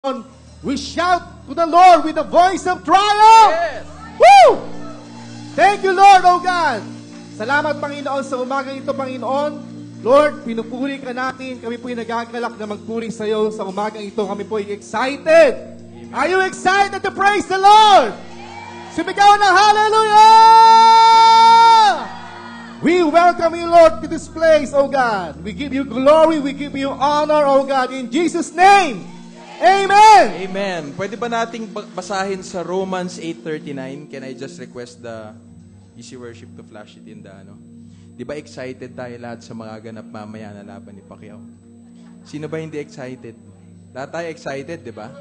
We shout to the Lord with a voice of triumph! Yes. Woo! Thank you, Lord, O God! Salamat, Panginoon, sa umagang ito, Panginoon. Lord, pinupuri ka natin. Kami po'y nagagalak na magpuri sa iyo sa umagang ito. Kami po'y excited. Are you excited to praise the Lord? Sumigaw ng hallelujah! We welcome you, Lord, to this place, O God. We give you glory, we give you honor, O God, in Jesus' name. Amen! Amen. Pwede ba nating basahin sa Romans 8:39? Can I just request the easy worship to flash it in the Di ba excited tayo lahat sa mga ganap mamaya na laban ni Pacquiao? Sino ba hindi excited? Lahat tayo excited, di ba?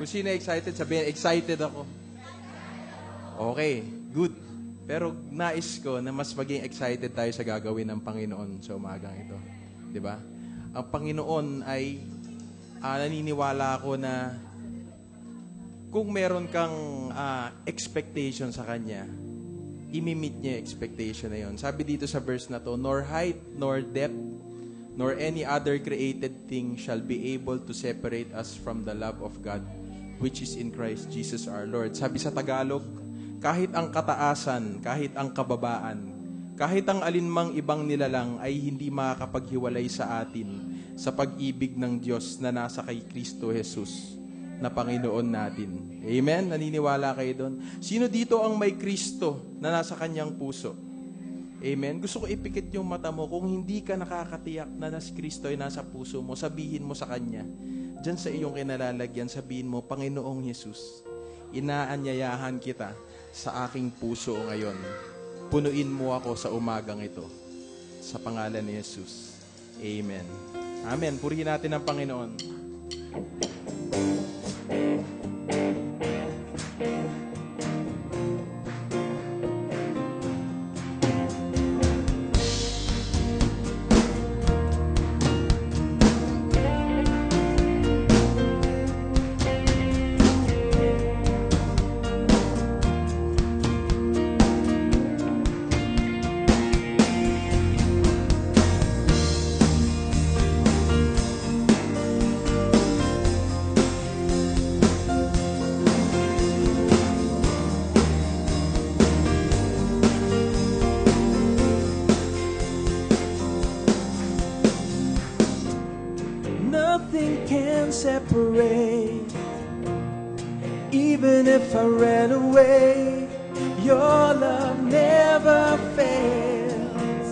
Kung sino excited, sabihin, excited ako. Okay, good. Pero nais ko na mas maging excited tayo sa gagawin ng Panginoon sa umagang ito. Di ba? Ang Panginoon ay naniniwala ako na kung meron kang expectation sa Kanya, imimit niya yung expectation na yun. Sabi dito sa verse na to, nor height, nor depth, nor any other created thing shall be able to separate us from the love of God, which is in Christ Jesus our Lord. Sabi sa Tagalog, kahit ang kataasan, kahit ang kababaan, kahit ang alinmang ibang nilalang ay hindi makakapaghiwalay sa atin sa pag-ibig ng Diyos na nasa kay Kristo Jesus na Panginoon natin. Amen? Naniniwala kayo doon? Sino dito ang may Kristo na nasa kanyang puso? Amen? Gusto ko ipikit yung mata mo. Kung hindi ka nakakatiyak na si Kristo ay nasa puso mo, sabihin mo sa Kanya. Diyan sa iyong kinalalagyan, sabihin mo, Panginoong Jesus, inaanyayahan kita sa aking puso ngayon. Punuin mo ako sa umagang ito. Sa pangalan ni Jesus. Amen. Amen. Purihin natin ang Panginoon. Separate. Even if I ran away, your love never fails.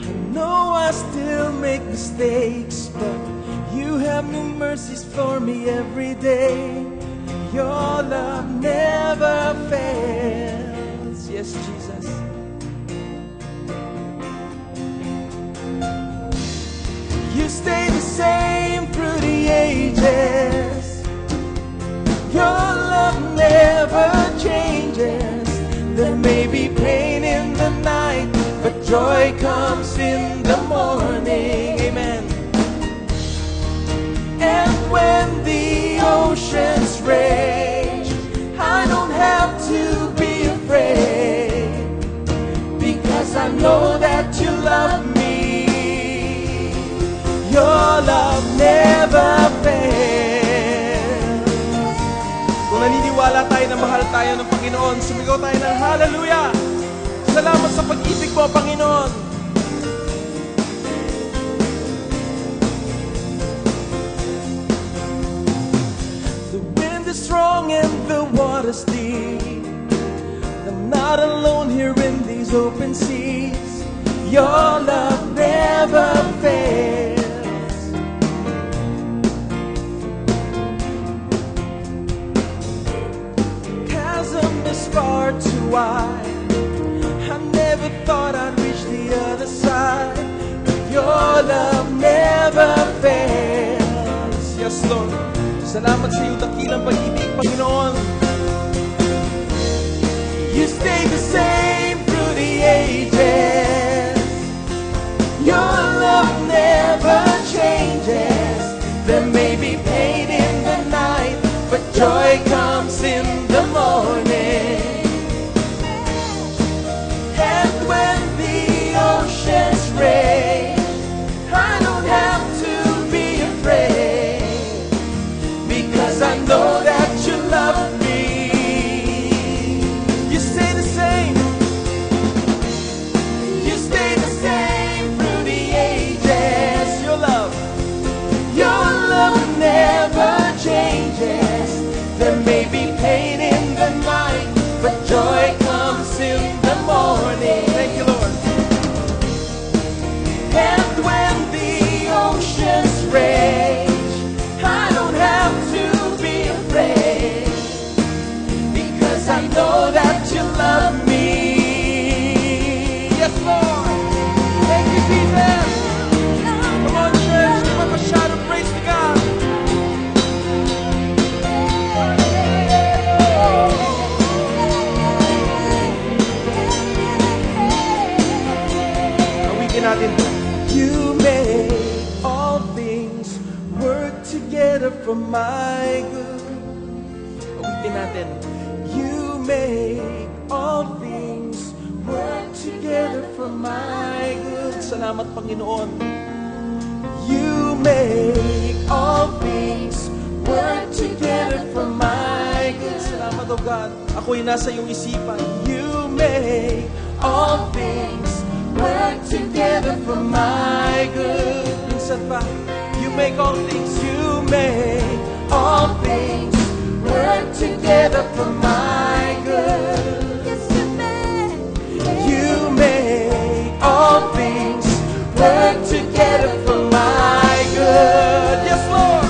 I know I still make mistakes, but you have new mercies for me every day. Your love never fails. Yes, Jesus. You stay the same through the ages. Your love never changes. There may be pain in the night, but joy comes in the morning. Amen. And when the oceans rage, I don't have to be afraid, because I know that you love me. Your love never fails. Kung naniniwala tayo na mahal tayo ng Panginoon, sumigaw tayo ng hallelujah! Salamat sa pag-ibig mo, Panginoon! The wind is strong and the water's deep. I'm not alone here in these open seas. Your love never fails. Far too wide. I never thought I'd reach the other side. Your love never fails. Yes, Lord. Salamat sa iyong dakilang pag-ibig, Panginoon. You stay the same through the ages. Your love never changes. There may be pain in the night, but joy comes in the morning. And when the oceans rage, for my good. Awitin natin. You make all things work together for my good. Salamat, Panginoon. You make all things work together for my good. Salamat, O God. Ako'y nasa iyong isipan. You make all things work together for my good. Minsan pa, you make all things, you make all things work together for my good. Yes, you make. You make all things work together for my good. Yes, Lord.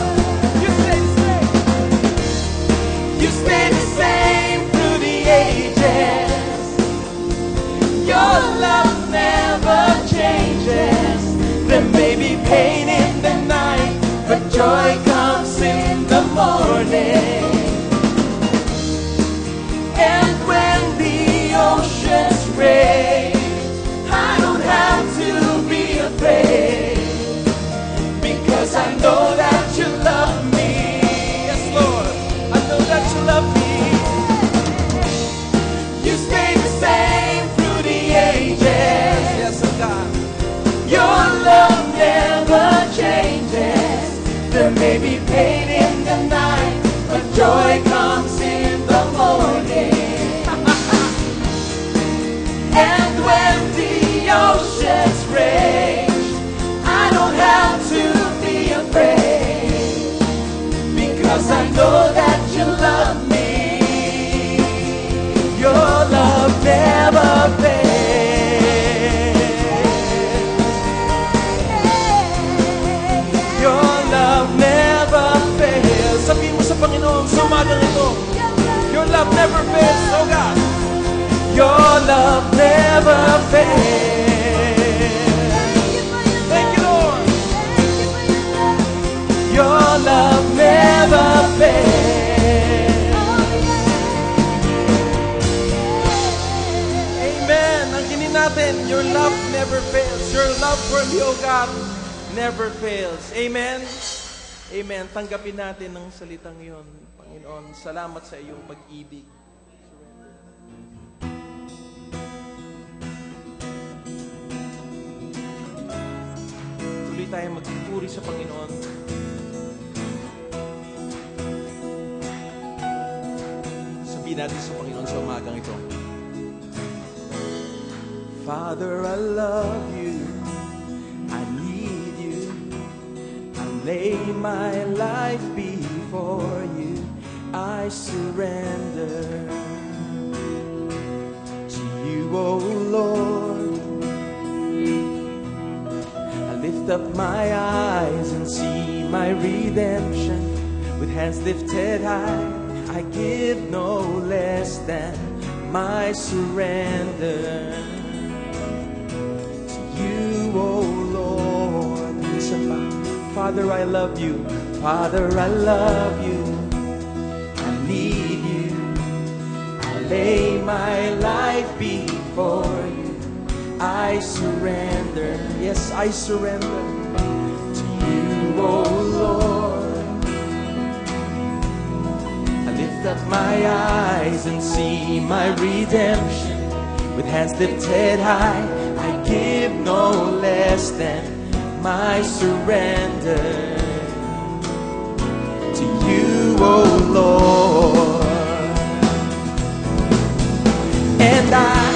You stay the same. You stay the same through the ages. Your love never changes. There may be pain in the night, but joy comes in the morning. And when the oceans rage, I don't have to be afraid, because I know that you love me. Yes, Lord, I know that you love me. You stay the same through the ages. Yes, oh God. Your love never changes. There may be pain in the night, but joy comes in the morning. And when the oceans rage, I don't have to be afraid, because I know that you love me. Your love never fails. Your love never fails. Sabihin mo sa Panginoon sa umagang ito, your love never fails, oh God. Your love never fails. Thank you, Lord. Your love never fails. Amen. Ang kinin natin, your love never fails. Your love for me, oh God, never fails. Amen. Amen. Tanggapin natin ang salitang yun. Panginoon, salamat sa iyong pag-ibig. Tuloy tayong magpupuri sa Panginoon. Sabihin natin sa Panginoon sa umagang ito. Father, I love you. I need you. I lay my life before you. I surrender to you, oh Lord. I lift up my eyes and see my redemption. With hands lifted high, I give no less than my surrender to you, oh Lord. Listen, Father, I love you. Father, I love you. I need you. I lay my life before you. I surrender. Yes, I surrender to you, oh Lord. I lift up my eyes and see my redemption. With hands lifted high, I give no less than my surrender to you, oh Lord. And I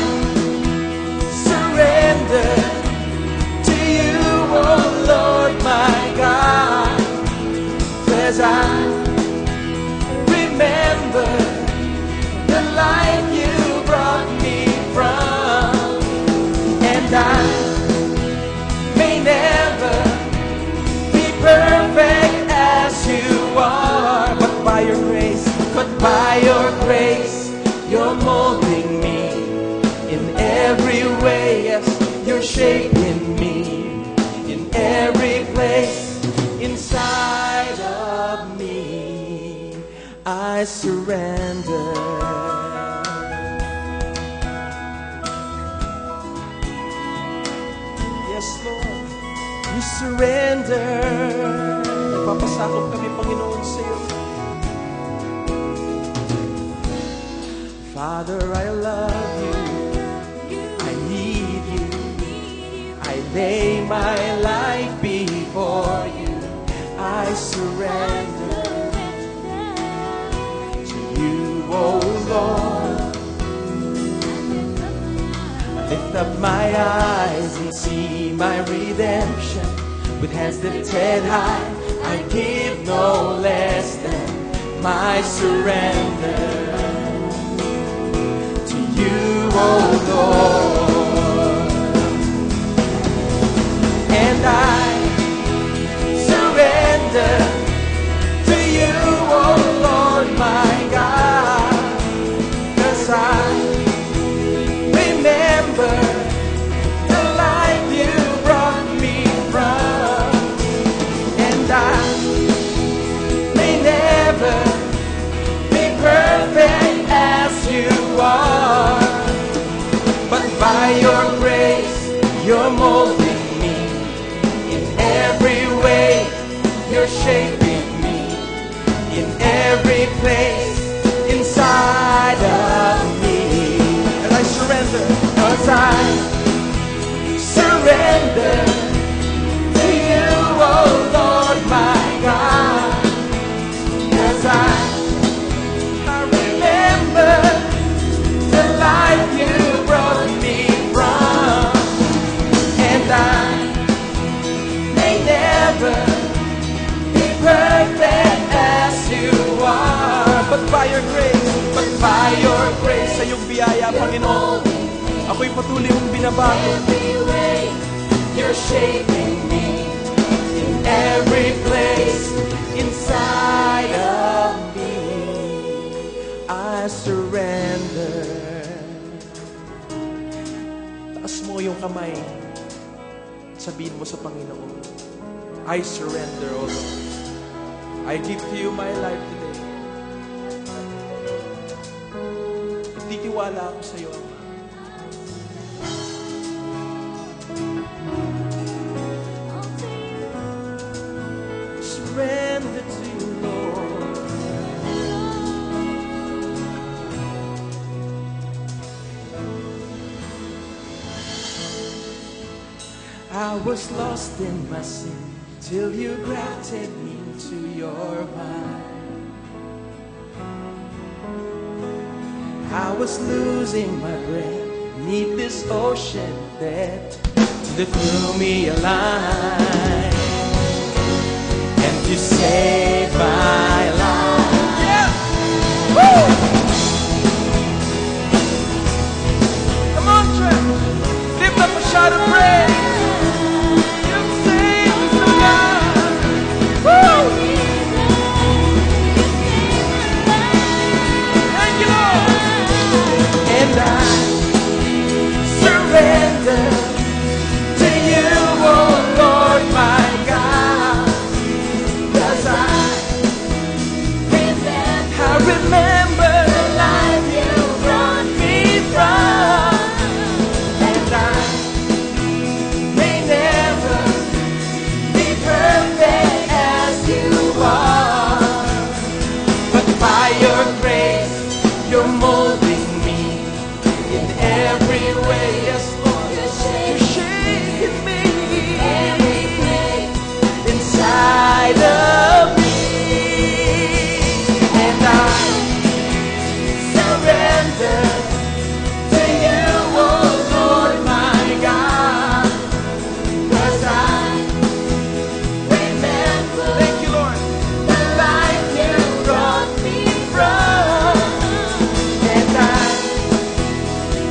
surrender to you, oh Lord, my God, 'cause I remember the life you brought me from, and I may never be perfect as you are, but by your grace, you're molding me in every way. Yes, you're shaping me in every place inside of me. I surrender. Yes, Lord, we surrender. Papasakop kami, Panginoon, sa iyo. Father, I love you. I need you. I lay my life before you. I surrender to you, oh Lord. I lift up my eyes and see my redemption. With hands lifted high, I give no less than my surrender to you, oh Lord. And I surrender to you, oh Lord, my God, 'cause I remember the life you brought me from, and I may never be perfect as you are, but by your grace, you're molding me in every way. You're shaping me in every place inside of me. And I surrender, 'cause I surrender to you, oh Lord, my God. 'Cause I remember the life you brought me from, and I may never be perfect as you are, but by your grace, sa iyong biyaya, Panginoon, ako'y patuloy mong binabago. You're shaping me in every place inside of me. I surrender. Taas mo yung kamay. Sabihin mo sa Panginoon, I surrender, O Lord. I give to you my life today. Nagtitiwala ako sa iyo, Ama. Surrender to you, Lord. I was lost in my sin till you grafted me into your vine. I was losing my breath beneath this ocean that threw me a line, and you saved my life. Yeah. Woo! Come on, church, lift up a shout of praise. You saved me, God. Woo! Thank you, Lord. And I surrender to you, oh Lord, my God. 'Cause I remember the life you brought me from, and I may never be perfect as you are, but by your grace, you're molding me in every way. Yes, Lord, you're shaping me inside of me, and I surrender to you, oh Lord, my God. 'Cause I remember, thank you, Lord, the life you brought me from, and I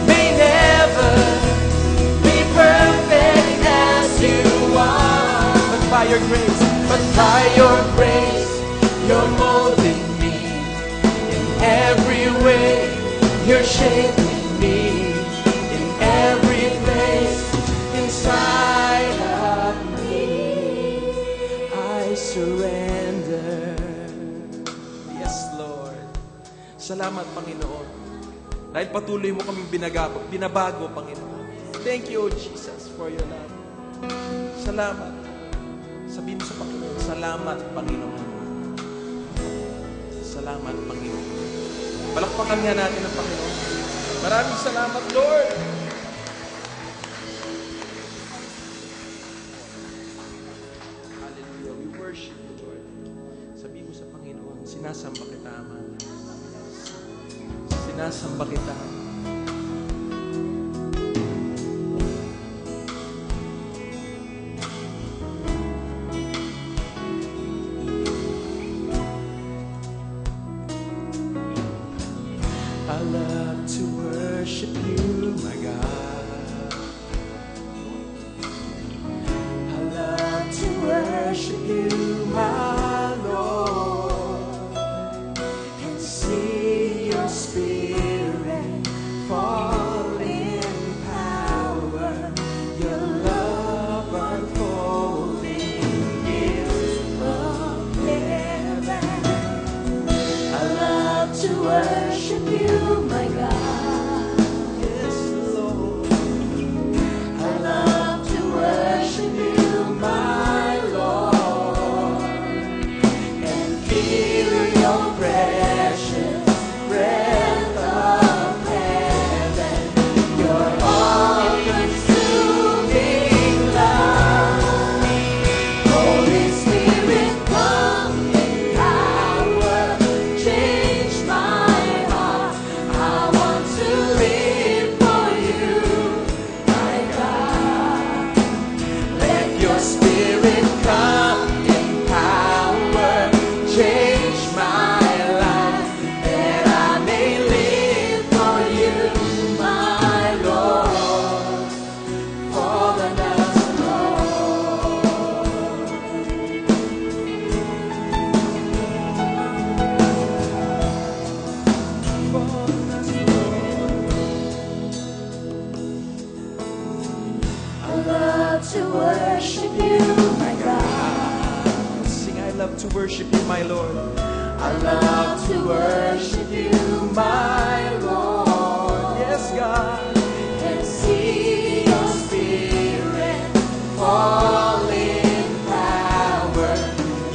may never be perfect as you are, but by your grace, you're molding me in every way. You're shaping me in every place inside of me. I surrender. Yes, Lord. Salamat, Panginoon. Dahil patuloy mo kaming binabago, Panginoon. Thank you, Jesus, for your love. Salamat. Sabihin mo sa Panginoon, salamat, Panginoon. Salamat, Panginoon. Palakpakan nga natin ang Panginoon. Maraming salamat, Lord. Hallelujah. We worship you, Lord. Sabihin mo sa Panginoon, sinasamba kita, Ama. Sinasamba kita. I love to worship you, my God. I love to worship you, my Lord, and see your Spirit fall in power, your love unfolding gifts from heaven. I love to worship you, my God. Yes, Lord. I love to worship you, my Lord, and feel your precious breath of heaven, your all-consuming love. Holy Spirit, come in power, change my heart. I want to live for you, my God. Let your Spirit come in power, change my life, that I may live for you, my Lord. Fall on us, Lord. Fall on us, Lord. I love to worship you, my God. Sing, I love to worship you, my Lord. I love to worship you, my Lord. Yes, God. And see your Spirit fall in power,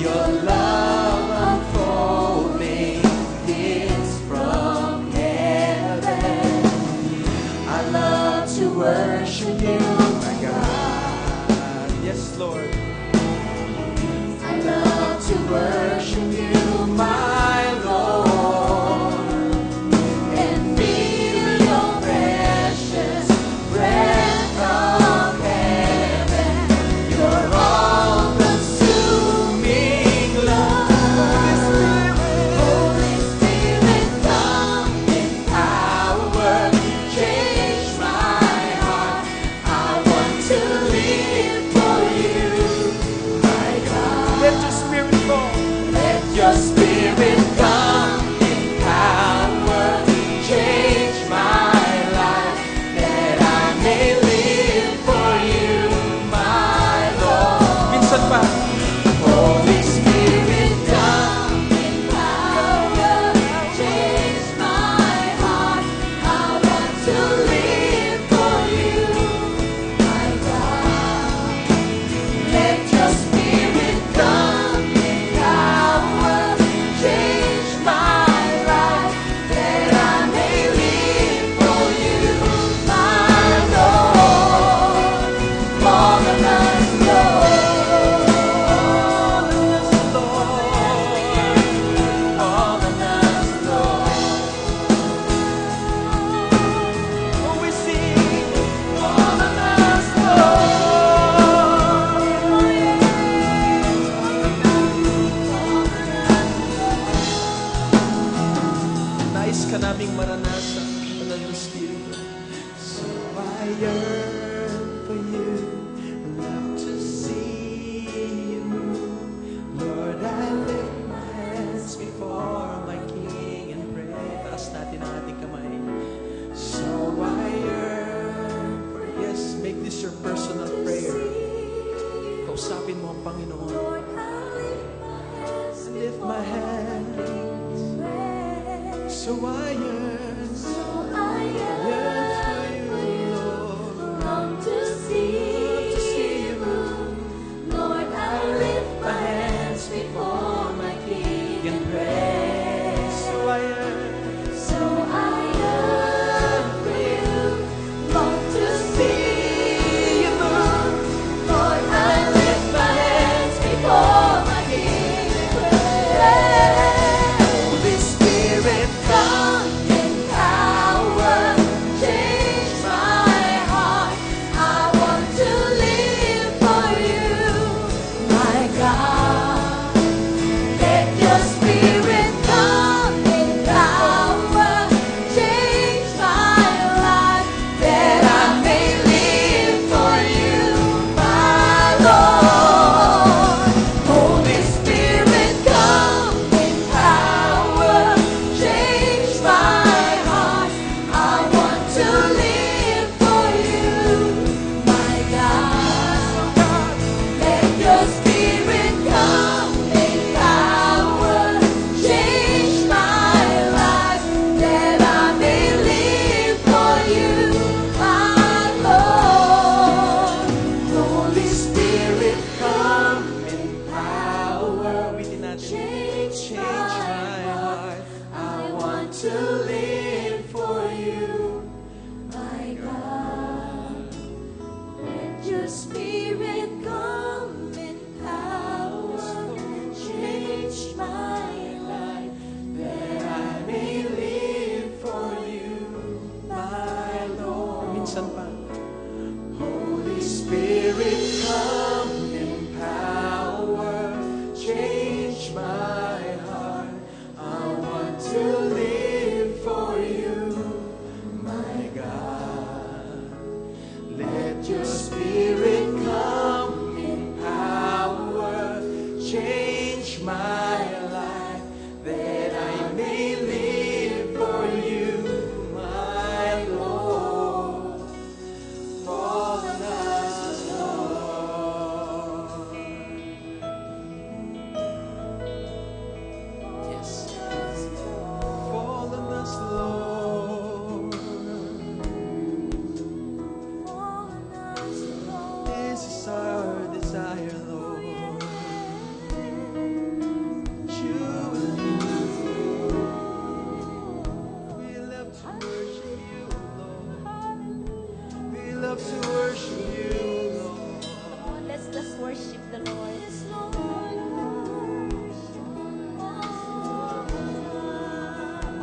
your love unfolding gifts from heaven. I love to worship you, my God. Yes, Lord. I love to worship you, my Lord, and feel your precious breath of heaven, your all-consuming love. Holy Spirit, come in power, change my heart. I want to live for you, my God. Let your Spirit fall. Let your Spirit come in power, change my life, that I may live for you, my Lord. Minsan pa. Holy Spirit, come in power, change my heart. I want to live for you, my God. Let your Spirit come in power, change my life, that I may live for you, my Lord. Fall on us, Lord. Fall on us, Lord. Oh, we sing, fall on us, Nais ka naming maranasan ng Espiritu. So I yearn for you, love to see you move. Lord, I lift my hands before my King and pray. Taas natin ang ating kamay. So I yearn for you. Yes, make this your personal prayer. Kausapin mo ang Panginoon. Lord, I lift my hands so I yearn for you, Lord. Long to see you. Lord, I lift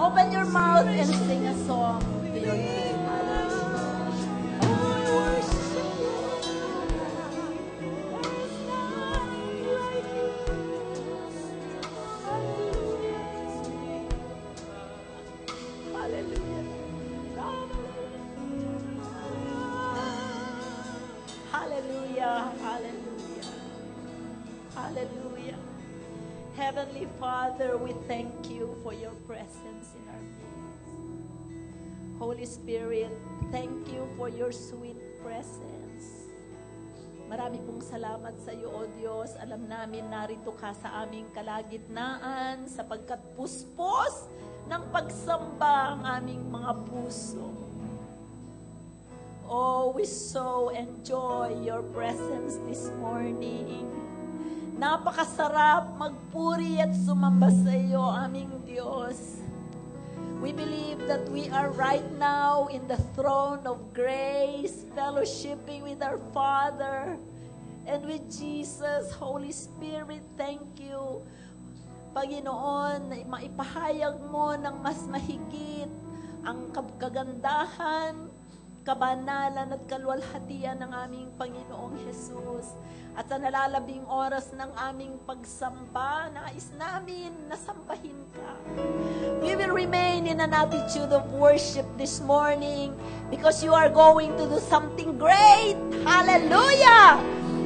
Open your mouth and sing a song to your King. Hallelujah, hallelujah, hallelujah. Heavenly Father, we thank you for your presence in our midst. Holy Spirit, thank you for your sweet presence. Marami pong salamat sa iyo, O Diyos. Alam namin narito ka sa aming kalagitnaan sapagkat puspos ng pagsamba ang aming mga puso. Oh, we so enjoy your presence this morning. Napakasarap magpuri at sumamba sa iyo, aming Diyos. We believe that we are right now in the throne of grace, fellowshipping with our Father and with Jesus. Holy Spirit, thank you. Panginoon, maipahayag mo ng mas mahigit ang kagandahan, kabanalan at kalwalhatian ng aming Panginoong Jesus. At sa nalalabing oras ng aming pagsamba, nais namin nasambahin ka. We will remain in an attitude of worship this morning because you are going to do something great. Hallelujah!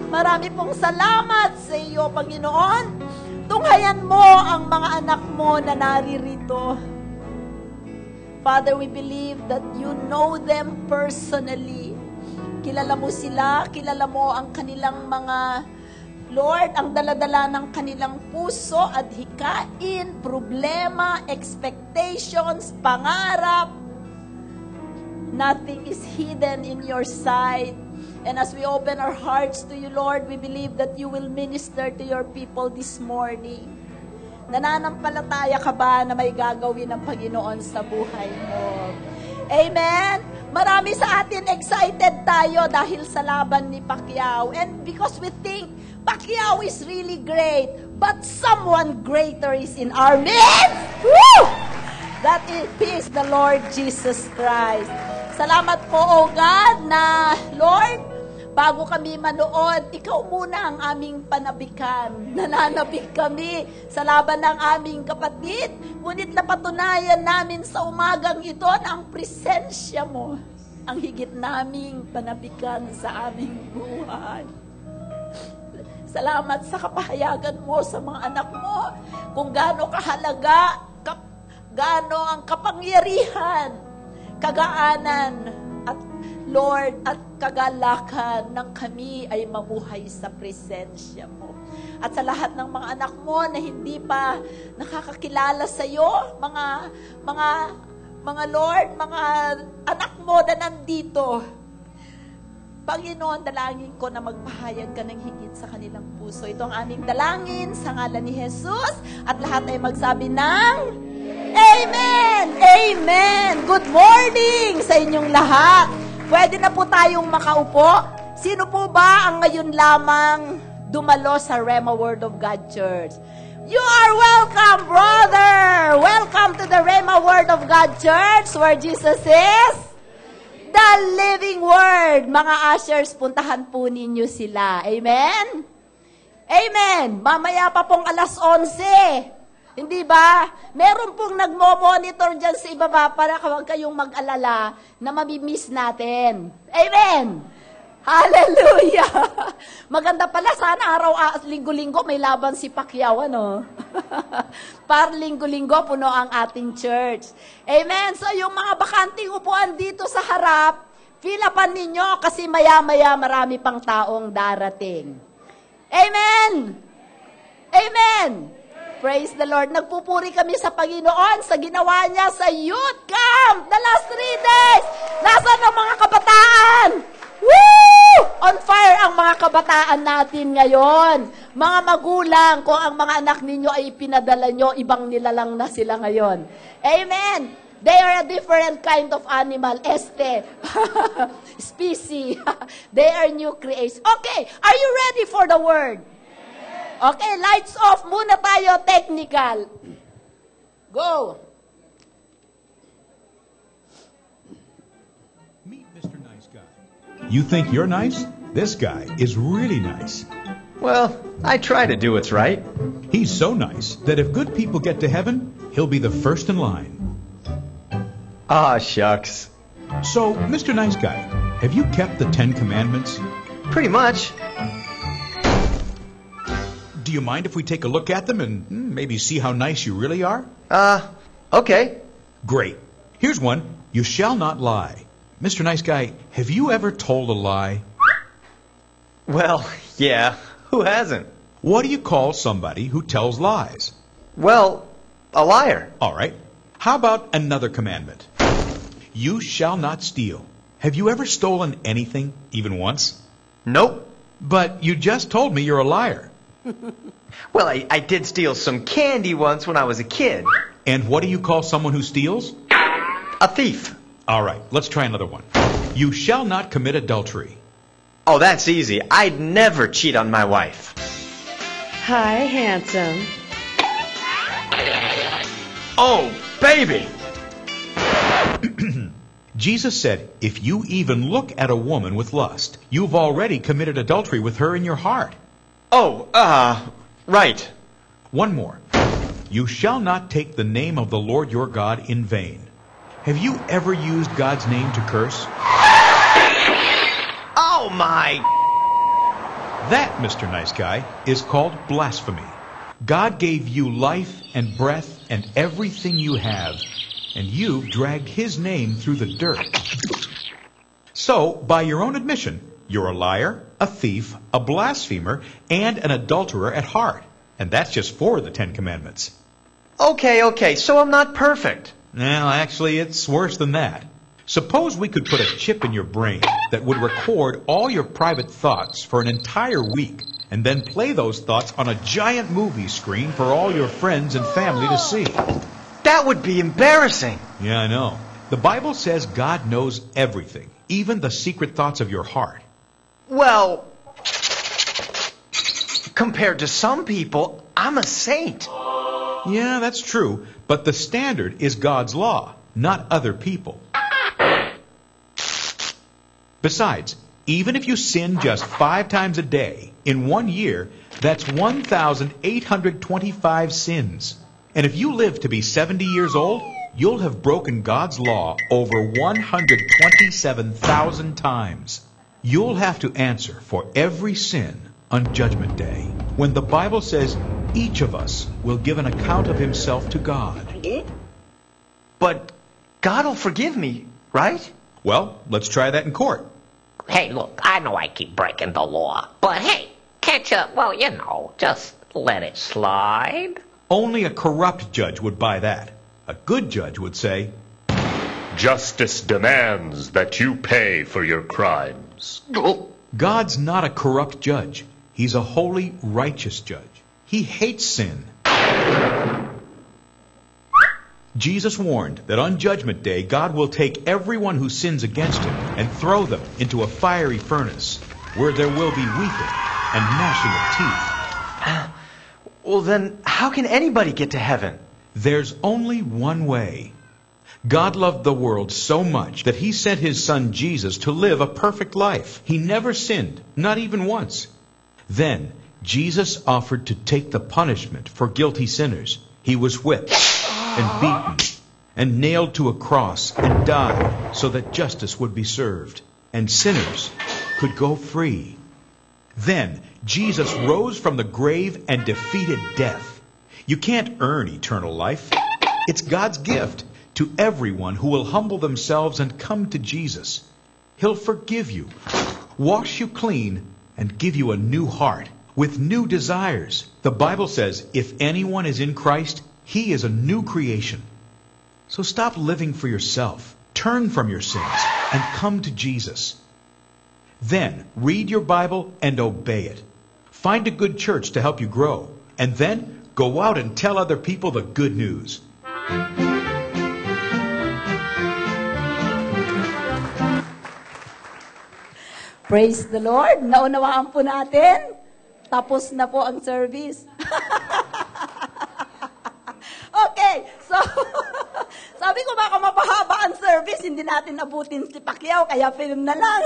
Marami pong salamat sa iyo, Panginoon. Tunghayan mo ang mga anak mo na naririto. Father, we believe that you know them personally. Kilala mo sila, kilala mo ang kanilang mga, Lord, ang daladala ng kanilang puso, adhikain, problema, expectations, pangarap. Nothing is hidden in your sight. And as we open our hearts to you, Lord, we believe that you will minister to your people this morning. Nananampalataya ka ba na may gagawin ng Panginoon sa buhay mo? Amen? Marami sa atin excited tayo dahil sa laban ni Pacquiao. And because we think Pacquiao is really great, but someone greater is in our midst. Woo! That is the Lord Jesus Christ. Salamat po, O God, na Lord, bago kami manood, ikaw muna ang aming panabikan. Nananabik kami sa laban ng aming kapatid. Ngunit napatunayan namin sa umagang ito na ang presensya mo ang higit naming panabikan sa aming buhay. Salamat sa kapahayagan mo sa mga anak mo kung gaano kahalaga, gaano ang kapangyarihan, kagaanan, at Lord, at kagalakan ng kami ay mamuhay sa presensya mo. At sa lahat ng mga anak mo na hindi pa nakakakilala sa iyo, mga Lord, mga anak mo na nandito, Panginoon, dalangin ko na magpahayag ka ng higit sa kanilang puso. Ito ang aming dalangin sa ngalan ni Jesus at lahat ay magsabi ng Amen! Amen! Good morning sa inyong lahat. Pwede na po tayong makaupo. Sino po ba ang ngayon lamang dumalo sa Rhema Word of God Church? You are welcome, brother! Welcome to the Rhema Word of God Church where Jesus is the living Word. Mga ushers, puntahan po ninyo sila. Amen? Amen! Mamaya pa pong 11:00. Hindi ba? Meron pong nagmo-monitor dyan sa ibaba para huwag kayong mag-alala na mamimiss natin. Amen! Hallelujah! Maganda pala, sana linggo-linggo may laban si Pacquiao, ano? Para linggo-linggo puno ang ating church. Amen! So yung mga bakanting upuan dito sa harap, fill-upan ninyo kasi maya-maya marami pang taong darating. Amen! Amen! Praise the Lord. Nagpupuri kami sa Panginoon sa ginawa niya sa youth camp the last 3 days. Nasaan ang mga kabataan? Woo! On fire ang mga kabataan natin ngayon. Mga magulang, kung ang mga anak ninyo ay pinadala nyo, ibang nilalang na sila ngayon. Amen! They are a different kind of animal. Species. They are new creation. Okay, are you ready for the word? Okay, lights off muna tayo, technical. Go. You think you're nice? This guy is really nice. Well, I try to do what's right. He's so nice that if good people get to heaven, he'll be the first in line. Ah, shucks. So, Mr. Nice Guy, have you kept the 10 Commandments? Pretty much. Do you mind if we take a look at them and maybe see how nice you really are? Okay. Great. Here's one. You shall not lie. Mr. Nice Guy, have you ever told a lie? Well, yeah. Who hasn't? What do you call somebody who tells lies? Well, a liar. All right. How about another commandment? You shall not steal. Have you ever stolen anything, even once? Nope. But you just told me you're a liar. Well, I did steal some candy once when I was a kid. And what do you call someone who steals? A thief. All right, let's try another one. You shall not commit adultery. Oh, that's easy. I'd never cheat on my wife. Hi, handsome. Oh, baby! Jesus said, if you even look at a woman with lust, you've already committed adultery with her in your heart. Oh, right. One more. You shall not take the name of the Lord your God in vain. Have you ever used God's name to curse? Oh, my... That, Mr. Nice Guy, is called blasphemy. God gave you life and breath and everything you have, and you've dragged His name through the dirt. So, by your own admission, you're a liar, a thief, a blasphemer, and an adulterer at heart. And that's just 4 of the 10 Commandments. Okay, so I'm not perfect. Well, actually, it's worse than that. Suppose we could put a chip in your brain that would record all your private thoughts for an entire week and then play those thoughts on a giant movie screen for all your friends and family to see. That would be embarrassing. Yeah, I know. The Bible says God knows everything, even the secret thoughts of your heart. Well, compared to some people, I'm a saint. Yeah, that's true, but the standard is God's law, not other people. Besides, even if you sin just 5 times a day, in 1 year, that's 1,825 sins. And if you live to be 70 years old, you'll have broken God's law over 127,000 times. You'll have to answer for every sin on Judgment Day, when the Bible says each of us will give an account of himself to God. But God will forgive me, right? Well, let's try that in court. Hey, look, I know I keep breaking the law, but hey, can't you, well, you know, just let it slide? Only a corrupt judge would buy that. A good judge would say, Justice demands that you pay for your crimes. God's not a corrupt judge. He's a holy, righteous judge. He hates sin. Jesus warned that on Judgment Day, God will take everyone who sins against Him and throw them into a fiery furnace, where there will be weeping and gnashing of teeth. Well, then, how can anybody get to heaven? There's only one way. God loved the world so much that He sent His Son Jesus to live a perfect life. He never sinned, not even once. Then, Jesus offered to take the punishment for guilty sinners. He was whipped and beaten and nailed to a cross and died so that justice would be served and sinners could go free. Then Jesus rose from the grave and defeated death. You can't earn eternal life. It's God's gift to everyone who will humble themselves and come to Jesus. He'll forgive you, wash you clean, and give you a new heart with new desires. The Bible says if anyone is in Christ, he is a new creation. So stop living for yourself. Turn from your sins and come to Jesus. Then read your Bible and obey it. Find a good church to help you grow. And then go out and tell other people the good news. Praise the Lord. Naunawaan po natin. Tapos na po ang service. Okay, so sabi ko baka mapahaba ang service, hindi natin abutin si Pacquiao, kaya film na lang.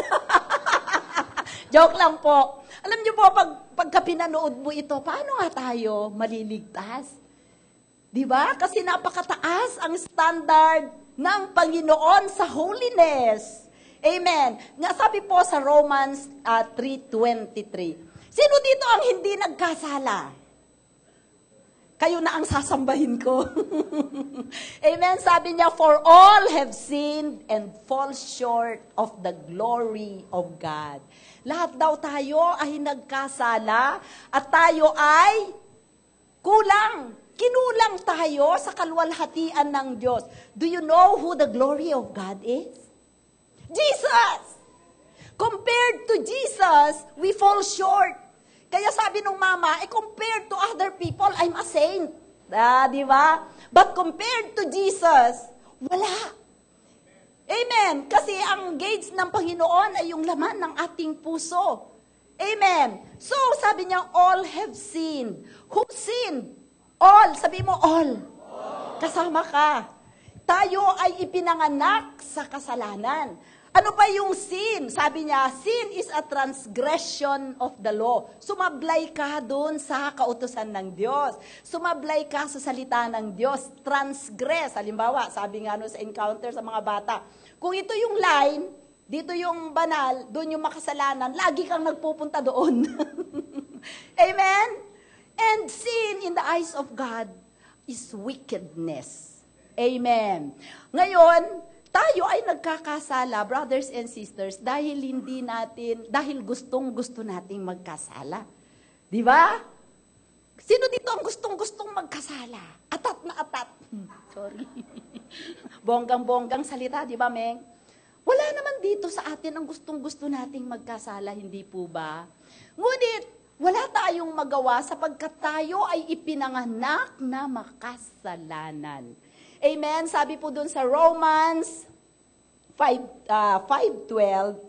Joke lang po. Alam niyo po, pagka pinanood mo ito, paano nga tayo maliligtas? Di ba? Kasi napakataas ang standard ng Panginoon sa holiness. Amen. Nga sabi po sa Romans 3:23, sino dito ang hindi nagkasala? Kayo na ang sasambahin ko. Amen. Sabi niya, for all have sinned and fall short of the glory of God. Lahat daw tayo ay nagkasala at tayo ay kulang. Kinulang tayo sa kalwalhatian ng Diyos. Do you know who the glory of God is? Jesus! Compared to Jesus, we fall short. Kaya sabi nung mama, compared to other people, I'm a saint. Di ba? But compared to Jesus, wala. Amen. Kasi ang gauge ng Panginoon ay yung laman ng ating puso. Amen. So, sabi niya, all have sinned. Who sinned? All. Sabi mo, all. Kasama ka. Tayo ay ipinanganak sa kasalanan. Ano pa yung sin? Sabi niya, sin is a transgression of the law. Sumablay ka doon sa kautusan ng Diyos. Sumablay ka sa salita ng Diyos. Transgress. Halimbawa, sabi nga no, sa encounter sa mga bata, kung ito yung line, dito yung banal, doon yung makasalanan, lagi kang nagpupunta doon. Amen? And sin in the eyes of God is wickedness. Amen. Ngayon, tayo ay nagkakasala, brothers and sisters, dahil gustong-gusto nating magkasala. Di ba? Sino dito ang gustong-gustong magkasala? Atat na atat. Sorry. Bonggang-bonggang salita, di ba, Meng? Wala naman dito sa atin ang gustong-gusto nating magkasala, hindi po ba? Ngunit, wala tayong magawa sapagkat tayo ay ipinanganak na makasalanan. Amen? Sabi po dun sa Romans 5:12,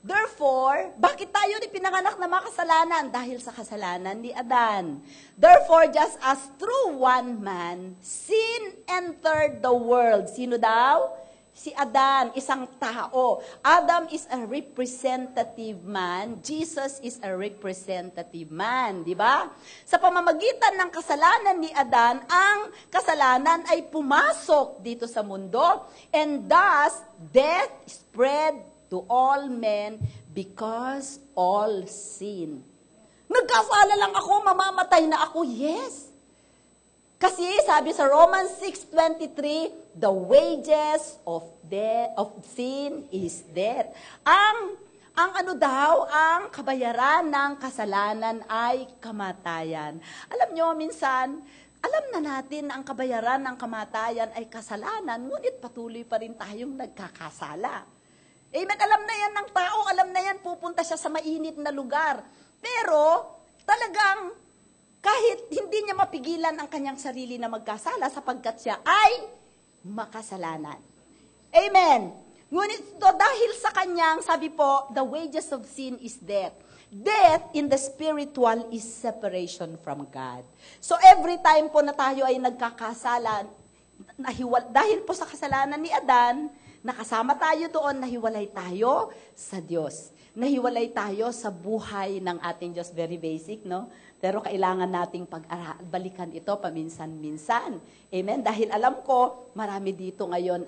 therefore, bakit tayo pinanganak na makasalanan? Dahil sa kasalanan ni Adan. Therefore, just as through one man, sin entered the world. Sino daw? Si Adan, isang tao. Adam is a representative man. Jesus is a representative man. Di ba? Sa pamamagitan ng kasalanan ni Adan, ang kasalanan ay pumasok dito sa mundo. And thus, death spread to all men because all sin. Nagkasala lang ako, mamamatay na ako. Yes. Kasi sabi sa Romans 6:23, the wages of sin is death. Ang kabayaran ng kasalanan ay kamatayan. Alam nyo, minsan, alam na natin na ang kabayaran ng kamatayan ay kasalanan, ngunit patuloy pa rin tayong nagkakasala. Amen? Alam na yan ng tao, alam na yan, pupunta siya sa mainit na lugar. Pero, talagang, kahit hindi niya mapigilan ang kanyang sarili na magkasala sapagkat siya ay makasalanan. Amen. Ngunit dahil sa kanyang, sabi po, the wages of sin is death. Death in the spiritual is separation from God. So every time po na tayo ay nagkakasala, dahil po sa kasalanan ni Adan, nakasama tayo doon, nahiwalay tayo sa Diyos. Nahiwalay tayo sa buhay ng ating Diyos. Very basic, no? Pero kailangan nating balikan ito paminsan-minsan. Amen? Dahil alam ko, marami dito ngayon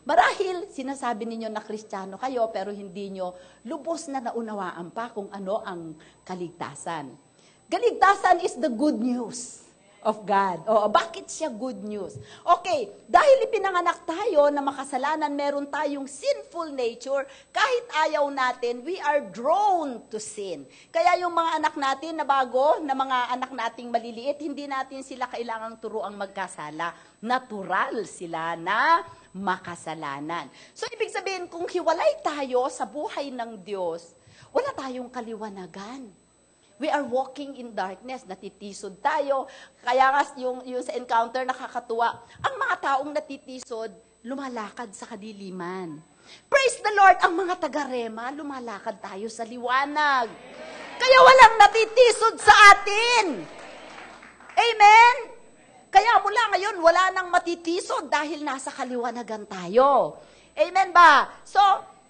marahil sinasabi ninyo na Kristiyano kayo, pero hindi nyo lubos na naunawaan pa kung ano ang kaligtasan. Kaligtasan is the good news of God. Bakit siya good news? Okay, dahil ipinanganak tayo na makasalanan, meron tayong sinful nature, kahit ayaw natin, we are drawn to sin. Kaya yung mga anak natin na bago, na mga anak nating maliliit, hindi natin sila kailangang turuang magkasala. Natural sila na makasalanan. So, ibig sabihin, kung hiwalay tayo sa buhay ng Diyos, wala tayong kaliwanagan. We are walking in darkness, natitisod tayo. Kaya nga yung sa encounter nakakatuwa, ang mga taong natitisod, lumalakad sa kadiliman. Praise the Lord, ang mga taga-rema, lumalakad tayo sa liwanag. Kaya walang natitisod sa atin. Amen? Kaya mula ngayon, wala nang matitisod dahil nasa kaliwanagan tayo. Amen ba? So,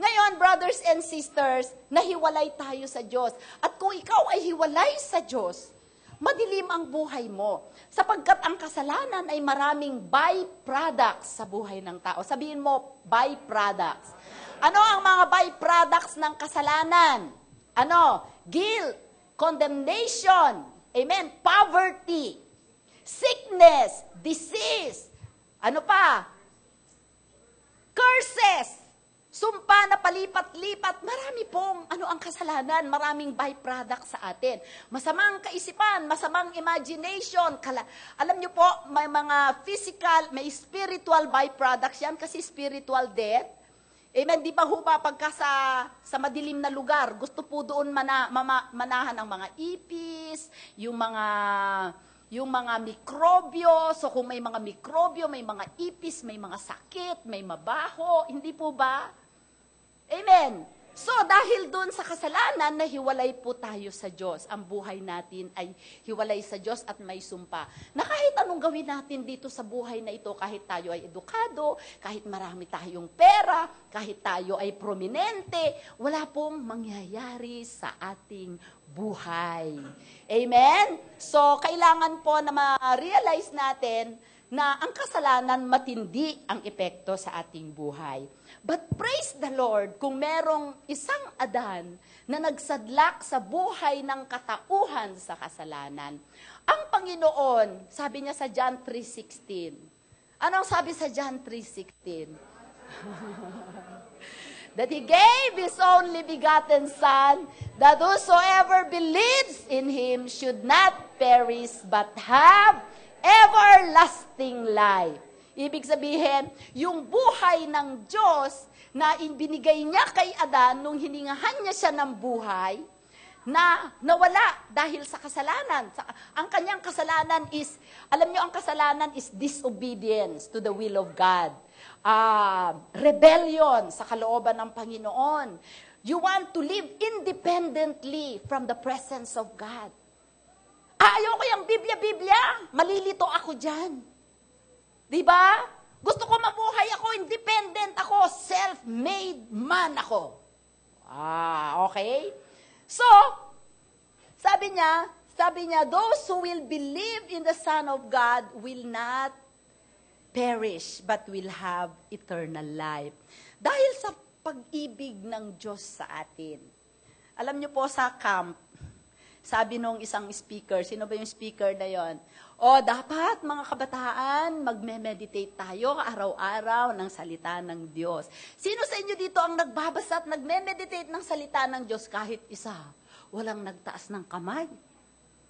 Ngayon, brothers and sisters, nahiwalay tayo sa Diyos. At kung ikaw ay hiwalay sa Diyos, madilim ang buhay mo. Sapagkat ang kasalanan ay maraming byproducts sa buhay ng tao. Sabihin mo, byproducts. Ano ang mga byproducts ng kasalanan? Ano? Guilt, condemnation, amen, poverty, sickness, disease, ano pa? Curses, sumpa na palipat-lipat, marami pong ang kasalanan, maraming byproduct sa atin. Masamang kaisipan, masamang imagination, alam niyo po, may mga physical, may spiritual byproducts yan kasi spiritual death. Amen, di ba ho ba pagka sa madilim na lugar, gusto po doon manahan ang mga ipis, yung mga mikrobyo. So kung may mga mikrobyo, may mga ipis, may mga sakit, may mabaho, hindi po ba? Amen. So, dahil doon sa kasalanan, nahiwalay po tayo sa Diyos. Ang buhay natin ay hiwalay sa Diyos at may sumpa. Na kahit anong gawin natin dito sa buhay na ito, kahit tayo ay edukado, kahit marami tayong pera, kahit tayo ay prominente, wala pong mangyayari sa ating buhay. Amen? So, kailangan po na ma-realize natin na ang kasalanan matindi ang epekto sa ating buhay. But praise the Lord, kung merong isang Adan na nagsadlak sa buhay ng katauhan sa kasalanan, ang Panginoon, sabi niya sa John 3:16. Anong sabi sa John 3:16? That He gave His only begotten Son, that whosoever believes in Him should not perish but have everlasting life. Ibig sabihin, yung buhay ng Diyos na ibinigay niya kay Adan nung hiningahan niya siya ng buhay, na nawala dahil sa kasalanan. Ang kanyang kasalanan is, alam niyo, ang kasalanan is disobedience to the will of God. Rebellion sa kalooban ng Panginoon. You want to live independently from the presence of God. Ayaw ko yung Biblia, malilito ako dyan. Diba? Gusto ko mabuhay ako, independent ako, self-made man ako. Okay? So, sabi niya, those who will believe in the Son of God will not perish, but will have eternal life. Dahil sa pag-ibig ng Diyos sa atin. Alam niyo po sa camp, sabi nung isang speaker, sino ba yung speaker na yon? Dapat mga kabataan, magme-meditate tayo araw-araw ng salita ng Diyos. Sino sa inyo dito ang nagbabasa at nagme-meditate ng salita ng Diyos kahit isa? Walang nagtaas ng kamay.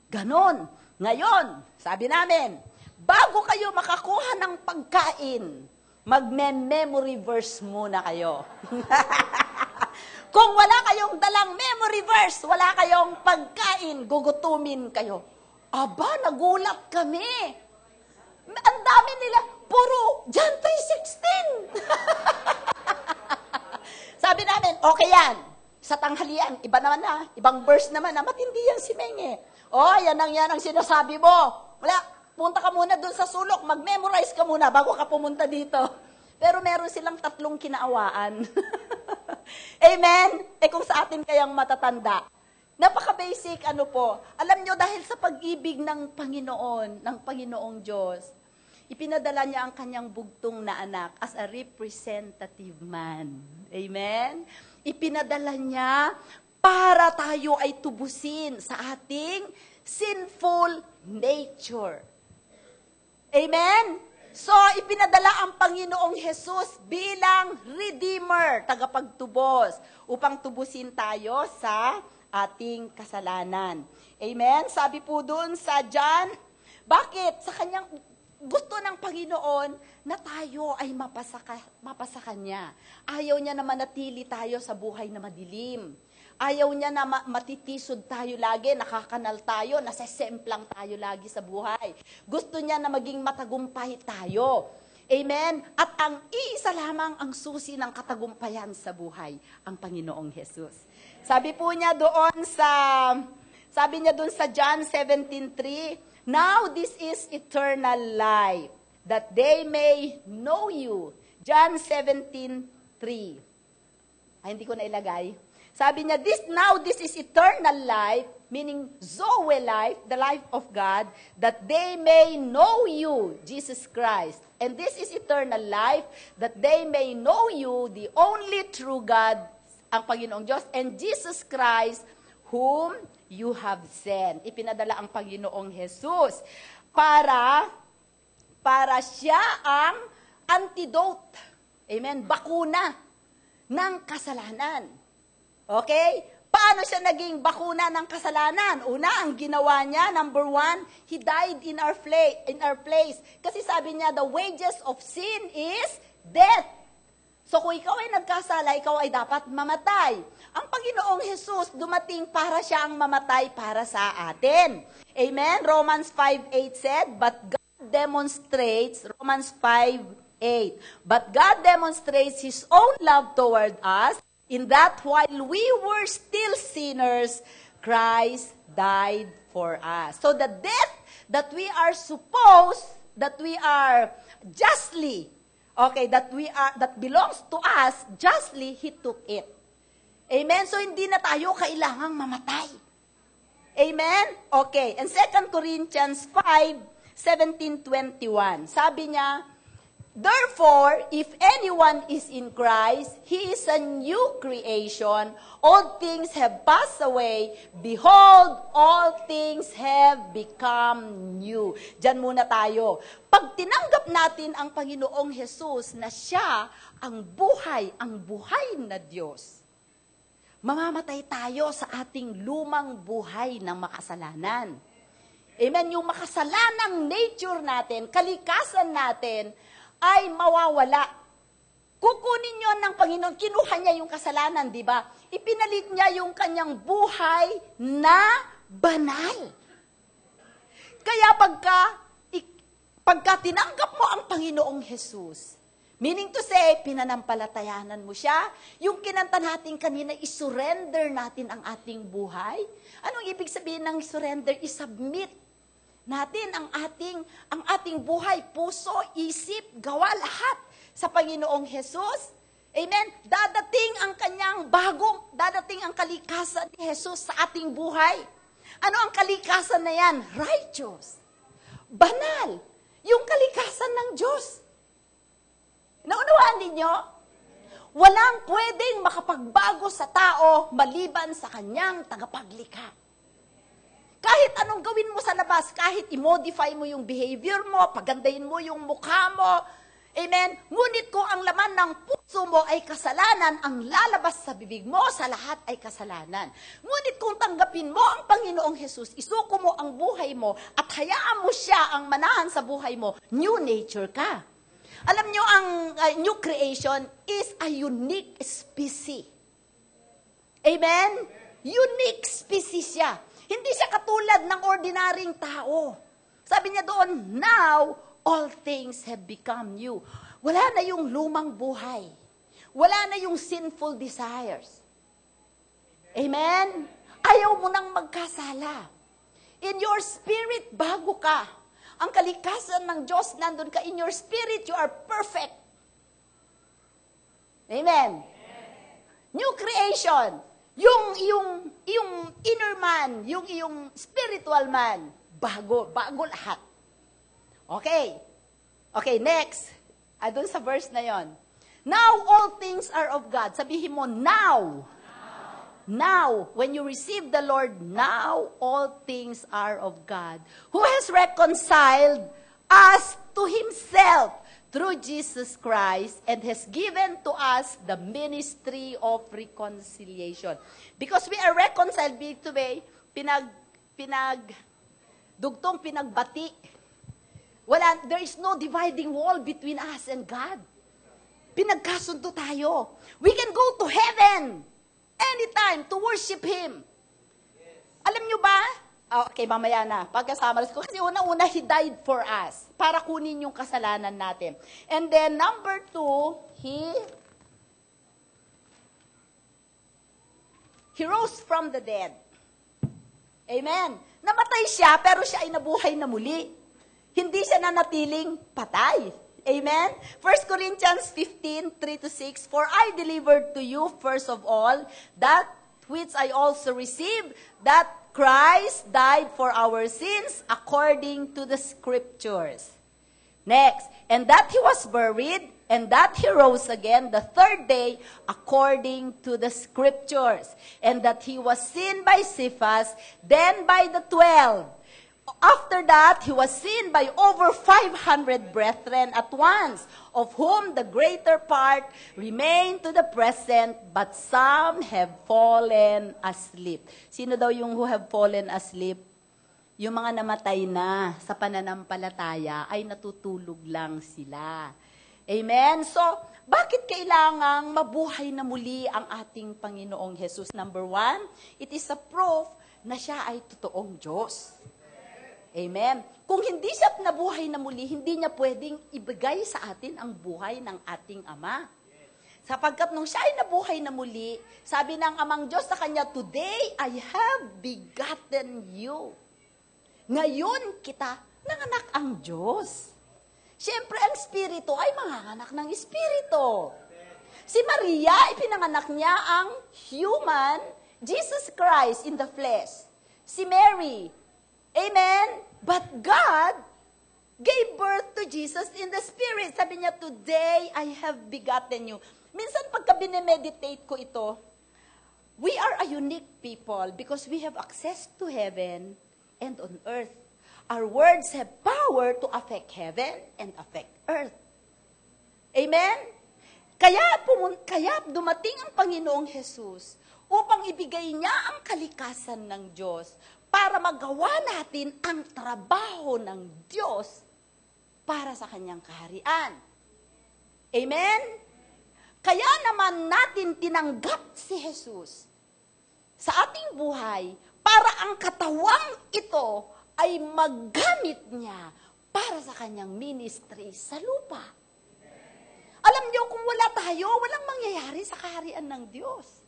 Ganon. Ngayon, sabi namin, bago kayo makakuha ng pagkain, magme-memory verse muna kayo. Kung wala kayong dalang memory verse, wala kayong pagkain, gugutumin kayo. Aba, nagulat kami. Ang dami nila, puro John 3:16. Sabi namin, okay yan. Sa tanghalian, iba naman na, ibang verse naman na, matindi yan si Menge. Yan ang sinasabi mo. Wala, punta ka muna dun sa sulok, mag-memorize ka muna bago ka pumunta dito. Pero meron silang 3 kinaawaan. Amen? Kung sa atin kayang matatanda, napaka-basic po. Alam nyo, dahil sa pag-ibig ng Panginoong Diyos, ipinadala niya ang kanyang bugtong na anak as a representative man. Amen? Ipinadala niya para tayo ay tubusin sa ating sinful nature. Amen? So, ipinadala ang Panginoong Jesus bilang Redeemer, tagapagtubos, upang tubusin tayo sa ating kasalanan. Amen? Sabi po dun sa John, bakit? Sa kanyang gusto ng Panginoon na tayo ay mapasa Kanya. Ayaw niya na manatili tayo sa buhay na madilim. Ayaw niya na matitisod tayo lagi, nakakanal tayo, nasesemplang tayo lagi sa buhay. Gusto niya na maging matagumpay tayo. Amen? At ang iisa lamang ang susi ng katagumpayan sa buhay, ang Panginoong Jesus. Sabi niya doon sa John 17:3, now this is eternal life, that they may know you. John 17:3. hindi ko na ilagay. Sabi niya, this is eternal life, meaning Zoe life, the life of God, that they may know you, Jesus Christ. And this is eternal life, that they may know you, the only true God, ang Panginoong Diyos, and Jesus Christ, whom you have sent. Ipinadala ang Panginoong Jesus para siya ang antidote. Amen? Bakuna ng kasalanan. Okay? Paano siya naging bakuna ng kasalanan? Una, ang ginawa niya, number 1, He died in our place. Kasi sabi niya, the wages of sin is death. So kung ikaw ay nagkasala, ikaw ay dapat mamatay. Ang Panginoong Jesus dumating para siya ang mamatay para sa atin. Amen? Romans 5:8 said, but God demonstrates, Romans 5:8, but God demonstrates His own love toward us, in that while we were still sinners, Christ died for us. So the death that we are justly, that belongs to us, justly, He took it. Amen? So hindi na tayo kailangang mamatay. Amen? Okay. And 2 Corinthians 5:17-21. Sabi niya, therefore, if anyone is in Christ, he is a new creation. All things have passed away. Behold, all things have become new. Diyan muna tayo. Pag tinanggap natin ang Panginoong Jesus na siya ang buhay na Diyos, mamamatay tayo sa ating lumang buhay ng makasalanan. Amen? Yung makasalanang nature natin, kalikasan natin, ay mawawala. Kukunin yun ng Panginoon. Kinuha niya yung kasalanan, di ba? Ipinalit niya yung kanyang buhay na banal. Kaya pagka tinanggap mo ang Panginoong Jesus, meaning to say, pinanampalatayanan mo siya, yung kinanta natin kanina, isurrender natin ang ating buhay. Anong ibig sabihin ng surrender? I-submit natin ang ating buhay, puso, isip, gawa, lahat sa Panginoong Jesus. Amen? Dadating ang kalikasan ni Jesus sa ating buhay. Ano ang kalikasan na yan? Righteous. Banal. Yung kalikasan ng Diyos. Naunawaan ninyo? Walang pwedeng makapagbago sa tao maliban sa kanyang tagapaglikha. Kahit anong gawin mo sa labas, kahit i-modify mo yung behavior mo, pagandahin mo yung mukha mo, amen? Ngunit kung ang laman ng puso mo ay kasalanan, ang lalabas sa bibig mo sa lahat ay kasalanan. Ngunit kung tanggapin mo ang Panginoong Jesus, isuko mo ang buhay mo at hayaan mo siya ang manahan sa buhay mo, new nature ka. Alam nyo, ang new creation is a unique species. Amen? Unique species siya. Hindi siya katulad ng ordinaryong tao. Sabi niya doon, now, all things have become new. Wala na yung lumang buhay. Wala na yung sinful desires. Amen? Ayaw mo nang magkasala. In your spirit, bago ka. Ang kalikasan ng Diyos, nandun ka. In your spirit, you are perfect. Amen? New creation. Yung inner man, yung spiritual man, bago lahat. Okay. Okay, next. Doon sa verse na yon. Now all things are of God. Sabihin mo, now. Now, when you receive the Lord, now all things are of God, who has reconciled us to Himself through Jesus Christ, and has given to us the ministry of reconciliation. Because we are reconciled, big to be, pinagbati. There is no dividing wall between us and God. Pinagkasundo tayo. We can go to heaven anytime to worship Him. Alam nyo ba? Okay, mamaya na. Pagkasama ko. Kasi una-una, He died for us. Para kunin yung kasalanan natin. And then, number 2, He rose from the dead. Amen. Namatay siya, pero siya ay nabuhay na muli. Hindi siya nanatiling patay. Amen? 1 Corinthians 15, 3-6, For I delivered to you first of all that which I also received, that Christ died for our sins according to the Scriptures. Next, and that He was buried, and that He rose again the third day according to the Scriptures, and that He was seen by Cephas, then by the 12. After that, He was seen by over 500 brethren at once, of whom the greater part remain to the present, but some have fallen asleep. Sino daw yung who have fallen asleep? Yung mga namatay na sa pananampalataya ay natutulog lang sila. Amen? So, bakit kailangang mabuhay na muli ang ating Panginoong Jesus? Number 1, it is a proof na siya ay totoong Diyos. Amen. Kung hindi siya nabuhay na muli, hindi niya pwedeng ibigay sa atin ang buhay ng ating Ama. Sapagkat nung siya ay nabuhay na muli, sabi ng Amang Diyos sa kanya, Today I have begotten you. Ngayon kita nanganak ang Diyos. Siyempre, ang Espiritu ay manganganak ng Espiritu. Si Maria, ipinanganak niya ang human Jesus Christ in the flesh. Si Mary, amen? But God gave birth to Jesus in the Spirit. Sabi niya, Today I have begotten you. Minsan pagka binemeditate ko ito, we are a unique people because we have access to heaven and on earth. Our words have power to affect heaven and affect earth. Amen? Kaya dumating ang Panginoong Jesus upang ibigay niya ang kalikasan ng Diyos para magawa natin ang trabaho ng Diyos para sa kanyang kaharian. Amen? Kaya naman natin tinanggap si Jesus sa ating buhay para ang katawang ito ay maggamit niya para sa kanyang ministry sa lupa. Alam niyo, kung wala tayo, walang mangyayari sa kaharian ng Diyos.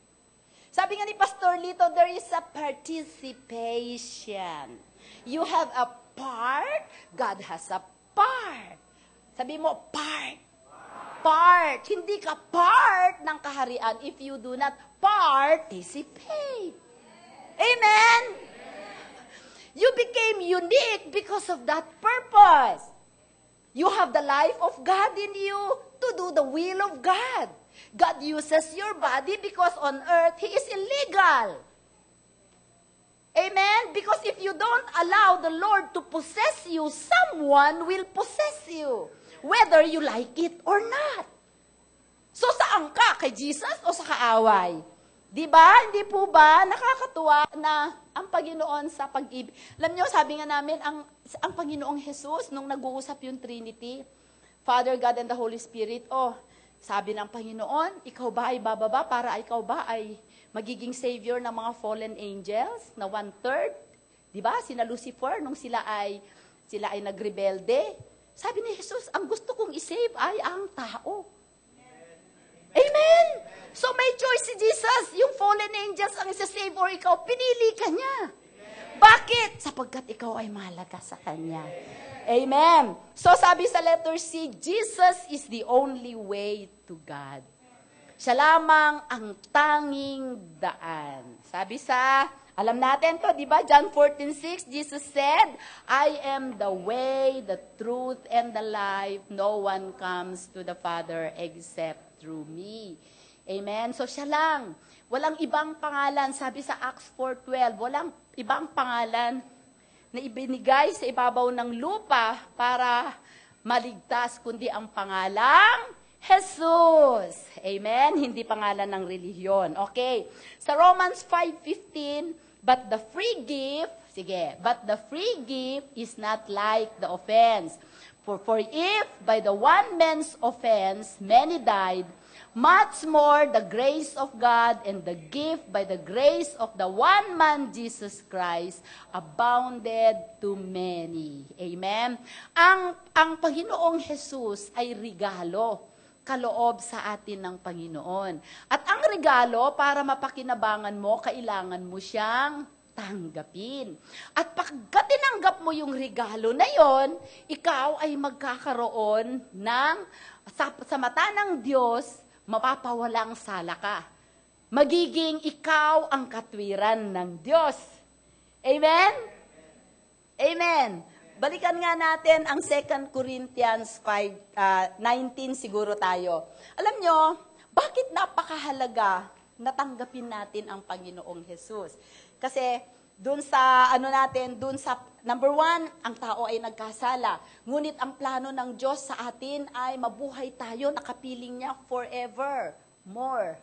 Sabi nga ni Pastor Lito, there is a participation. You have a part, God has a part. Sabi mo, part. Part. Hindi ka part ng kaharian if you do not participate. Amen? You became unique because of that purpose. You have the life of God in you to do the will of God. God uses your body because on earth, He is illegal. Amen? Because if you don't allow the Lord to possess you, someone will possess you. Whether you like it or not. So saan ka? Kay Jesus o sa kaaway? Diba? Hindi po ba nakakatuwa na ang Panginoon sa pag-ibig? Alam niyo, sabi nga namin, ang Panginoong Jesus, nung nag-uusap yung Trinity, Father, God, and the Holy Spirit, sabi ng Panginoon, ikaw ba ay bababa para ikaw ba ay magiging savior ng mga fallen angels na 1/3? Di ba? Sina Lucifer, nung sila ay nagrebelde. Sabi ni Jesus, ang gusto kong isave ay ang tao. Amen? So may choice si Jesus. Yung fallen angels ang isa-save or ikaw, pinili ka niya. Bakit? Sapagkat ikaw ay mahalaga sa Kanya. Amen. So sabi sa letter C, Jesus is the only way to God. Siya lamang ang tanging daan. Sabi alam natin to, di ba? John 14:6, Jesus said, I am the way, the truth, and the life. No one comes to the Father except through me. Amen? So siya lang. Walang ibang pangalan. Sabi sa Acts 4:12, walang ibang pangalan na ibinigay sa ibabaw ng lupa para maligtas, kundi ang pangalang Jesus. Amen? Hindi pangalan ng relihiyon. Okay. Sa Romans 5:15, but the free gift is not like the offense. For if by the one man's offense many died, much more the grace of God and the gift by the grace of the one man Jesus Christ abounded to many. Amen? Ang Panginoong Jesus ay regalo, kaloob sa atin ng Panginoon. At ang regalo, para mapakinabangan mo, kailangan mo siyang tanggapin. At pagka tinanggap mo yung regalo na yon, ikaw ay magkakaroon ng, sa mata ng Diyos, mapapawalang sala ka. Magiging ikaw ang katwiran ng Diyos. Amen? Amen. Balikan nga natin ang 2 Corinthians 19 siguro tayo. Alam nyo, bakit napakahalaga na tanggapin natin ang Panginoong Jesus? Kasi dun sa dun sa number 1, ang tao ay nagkasala. Ngunit ang plano ng Diyos sa atin ay mabuhay tayo, nakapiling niya forever more.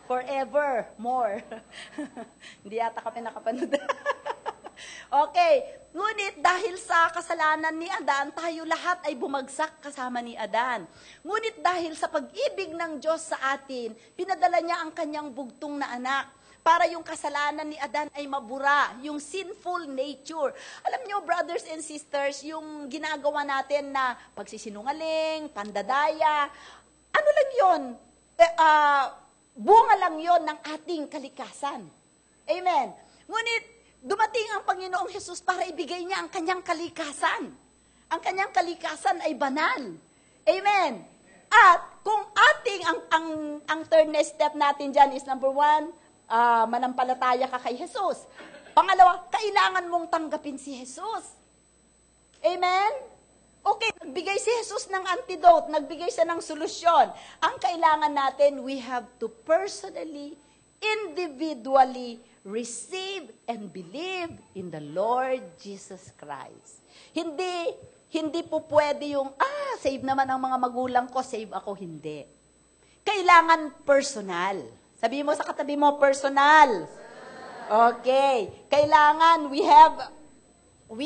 Forever more. Hindi yata kami nakapanood. Okay. Ngunit dahil sa kasalanan ni Adan, tayo lahat ay bumagsak kasama ni Adan. Ngunit dahil sa pag-ibig ng Diyos sa atin, pinadala niya ang kanyang bugtong na anak para yung kasalanan ni Adan ay mabura, yung sinful nature. Alam niyo, brothers and sisters, yung ginagawa natin na pagsisinungaling, pandadaya, ano lang yun? Bunga lang yon ng ating kalikasan. Amen. Ngunit, dumating ang Panginoong Hesus para ibigay niya ang kanyang kalikasan. Ang kanyang kalikasan ay banal. Amen. At kung ang third step natin dyan is number 1, manampalataya ka kay Jesus. Pangalawa, kailangan mong tanggapin si Jesus. Amen? Okay, nagbigay si Jesus ng antidote, nagbigay siya ng solusyon. Ang kailangan natin, we have to personally, individually, receive and believe in the Lord Jesus Christ. Hindi po pwede yung, save naman ang mga magulang ko, save ako, hindi. Kailangan personal. Sabihin mo sa katabi mo, personal. Okay. Kailangan, we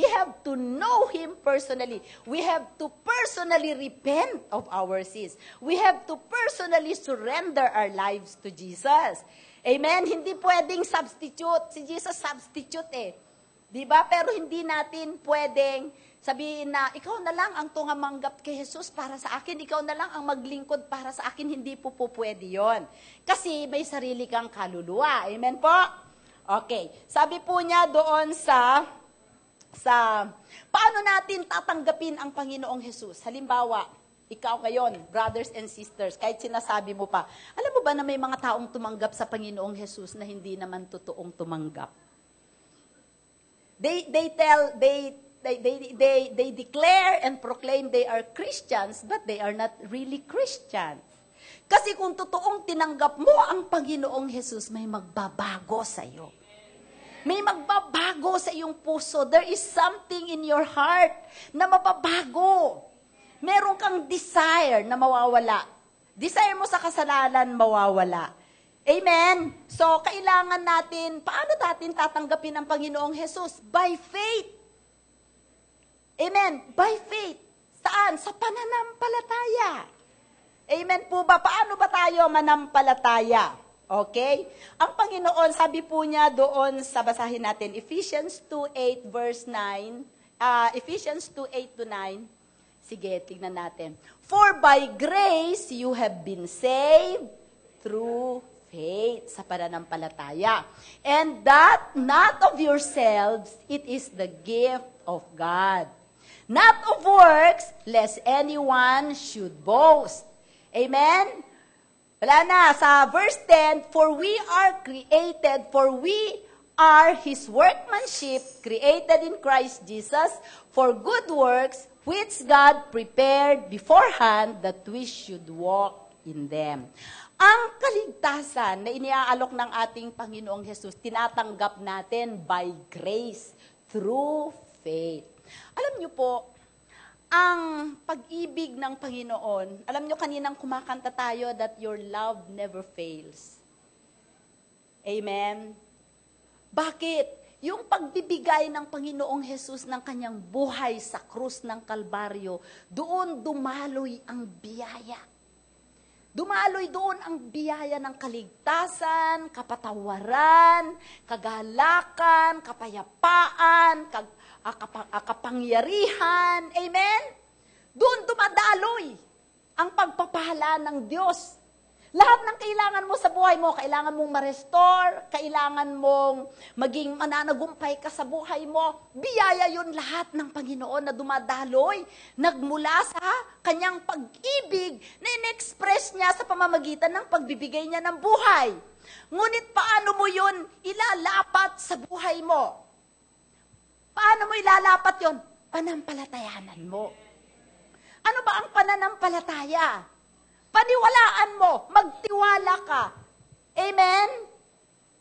have to know Him personally. We have to personally repent of our sins. We have to personally surrender our lives to Jesus. Amen? Hindi pwedeng substitute. Si Jesus substitute Diba? Pero hindi natin pwedeng sabihin na, ikaw na lang ang tumanggap kay Jesus para sa akin. Ikaw na lang ang maglingkod para sa akin. Hindi po pwede yon. Kasi may sarili kang kaluluwa. Amen po? Okay. Sabi po niya doon sa paano natin tatanggapin ang Panginoong Jesus? Halimbawa, ikaw ngayon, brothers and sisters, kahit sinasabi mo pa, alam mo ba na may mga taong tumanggap sa Panginoong Jesus na hindi naman totoong tumanggap? They declare and proclaim they are Christians, but they are not really Christians. Kasi kung totoong tinanggap mo ang Panginoong Jesus, may magbabago sa iyo. May magbabago sa iyong puso. There is something in your heart na mababago. Meron kang desire na mawawala. Desire mo sa kasalanan, mawawala. Amen? So, kailangan natin, paano natin tatanggapin ang Panginoong Jesus? By faith. Amen? By faith. Saan? Sa pananampalataya. Amen po ba? Paano ba tayo manampalataya? Okay? Ang Panginoon, sabi po niya doon sa basahin natin, Ephesians 2:8 verse 9, Ephesians 2:8-9, sige, tignan natin. For by grace you have been saved through faith, sa pananampalataya. And that not of yourselves, it is the gift of God. Not of works, lest anyone should boast. Amen? Wala na. Sa verse 10, for we are His workmanship, created in Christ Jesus, for good works, which God prepared beforehand that we should walk in them. Ang kaligtasan na iniaalok ng ating Panginoong Jesus, tinatanggap natin by grace, through faith. Alam niyo po, ang pag-ibig ng Panginoon, alam niyo kaninang kumakanta tayo that your love never fails. Amen? Bakit? Yung pagbibigay ng Panginoong Jesus ng kanyang buhay sa krus ng Kalbaryo, doon dumaloy ang biyaya. Dumaloy doon ang biyaya ng kaligtasan, kapatawaran, kagalakan, kapayapaan, kapangyarihan. Amen? Doon dumadaloy ang pagpapala ng Diyos. Lahat ng kailangan mo sa buhay mo, kailangan mong ma-restore, kailangan mong maging mananagumpay ka sa buhay mo. Biyaya yun lahat ng Panginoon na dumadaloy, nagmula sa kanyang pag-ibig na in-express niya sa pamamagitan ng pagbibigay niya ng buhay. Ngunit paano mo yun ilalapat sa buhay mo? Paano mo ilalapat yun? Panampalatayanan mo. Ano ba ang pananampalataya? Paniwalaan mo, magtiwala ka. Amen?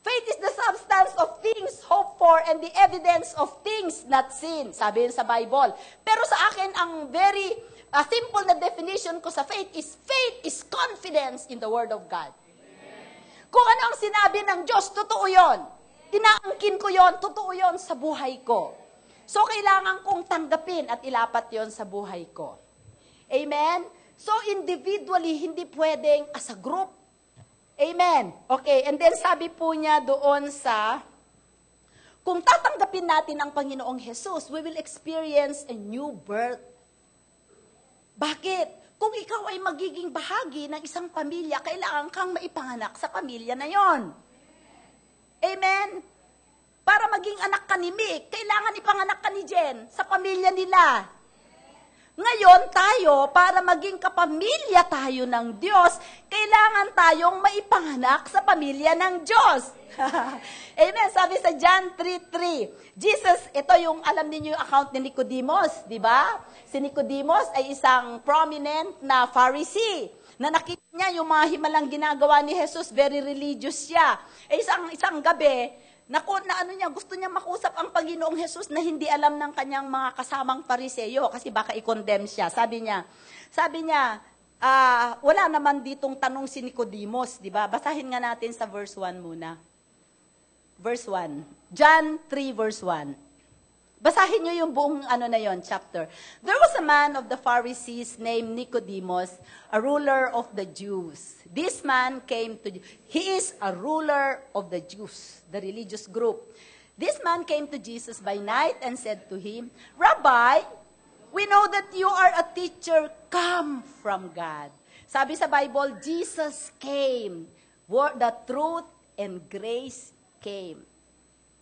Faith is the substance of things hoped for and the evidence of things not seen. Sabi yun sa Bible. Pero sa akin, ang very simple na definition ko sa faith is confidence in the Word of God. Kung ano ang sinabi ng Diyos, totoo yun. Inaangkin ko yon, totoo yon sa buhay ko. So, kailangan kong tanggapin at ilapat yon sa buhay ko. Amen? So, individually, hindi pwedeng as a group. Amen? Okay, and then sabi po niya doon sa, kung tatanggapin natin ang Panginoong Jesus, we will experience a new birth. Bakit? Kung ikaw ay magiging bahagi ng isang pamilya, kailangan kang maipanganak sa pamilya na yon. Amen? Para maging anak ka ni Mick, kailangan ipanganak ka ni Jen sa pamilya nila. Ngayon tayo, para maging kapamilya tayo ng Diyos, kailangan tayong maipanganak sa pamilya ng Diyos. Amen. Sabi sa John 3:3, Jesus, ito yung alam niyo yung account ni Nicodemus, di ba? Si Nicodemus ay isang prominent na Pharisee na nakita niya yung mga himalang ginagawa ni Jesus, very religious siya. Isang gabi, gusto niya makusap ang Panginoong Jesus na hindi alam ng kanyang mga kasamang Pariseyo kasi baka i-condemn siya. Sabi niya, wala naman ditong tanong si Nicodemus, di ba? Basahin nga natin sa verse 1 muna. Verse 1. John 3 verse 1. Basahin niyo yung buong chapter. There was a man of the Pharisees named Nicodemus, a ruler of the Jews. This man he is a ruler of the Jews, the religious group. This man came to Jesus by night and said to him, Rabbi, we know that you are a teacher come from God. Sabi sa Bible, Jesus came. The truth and grace came.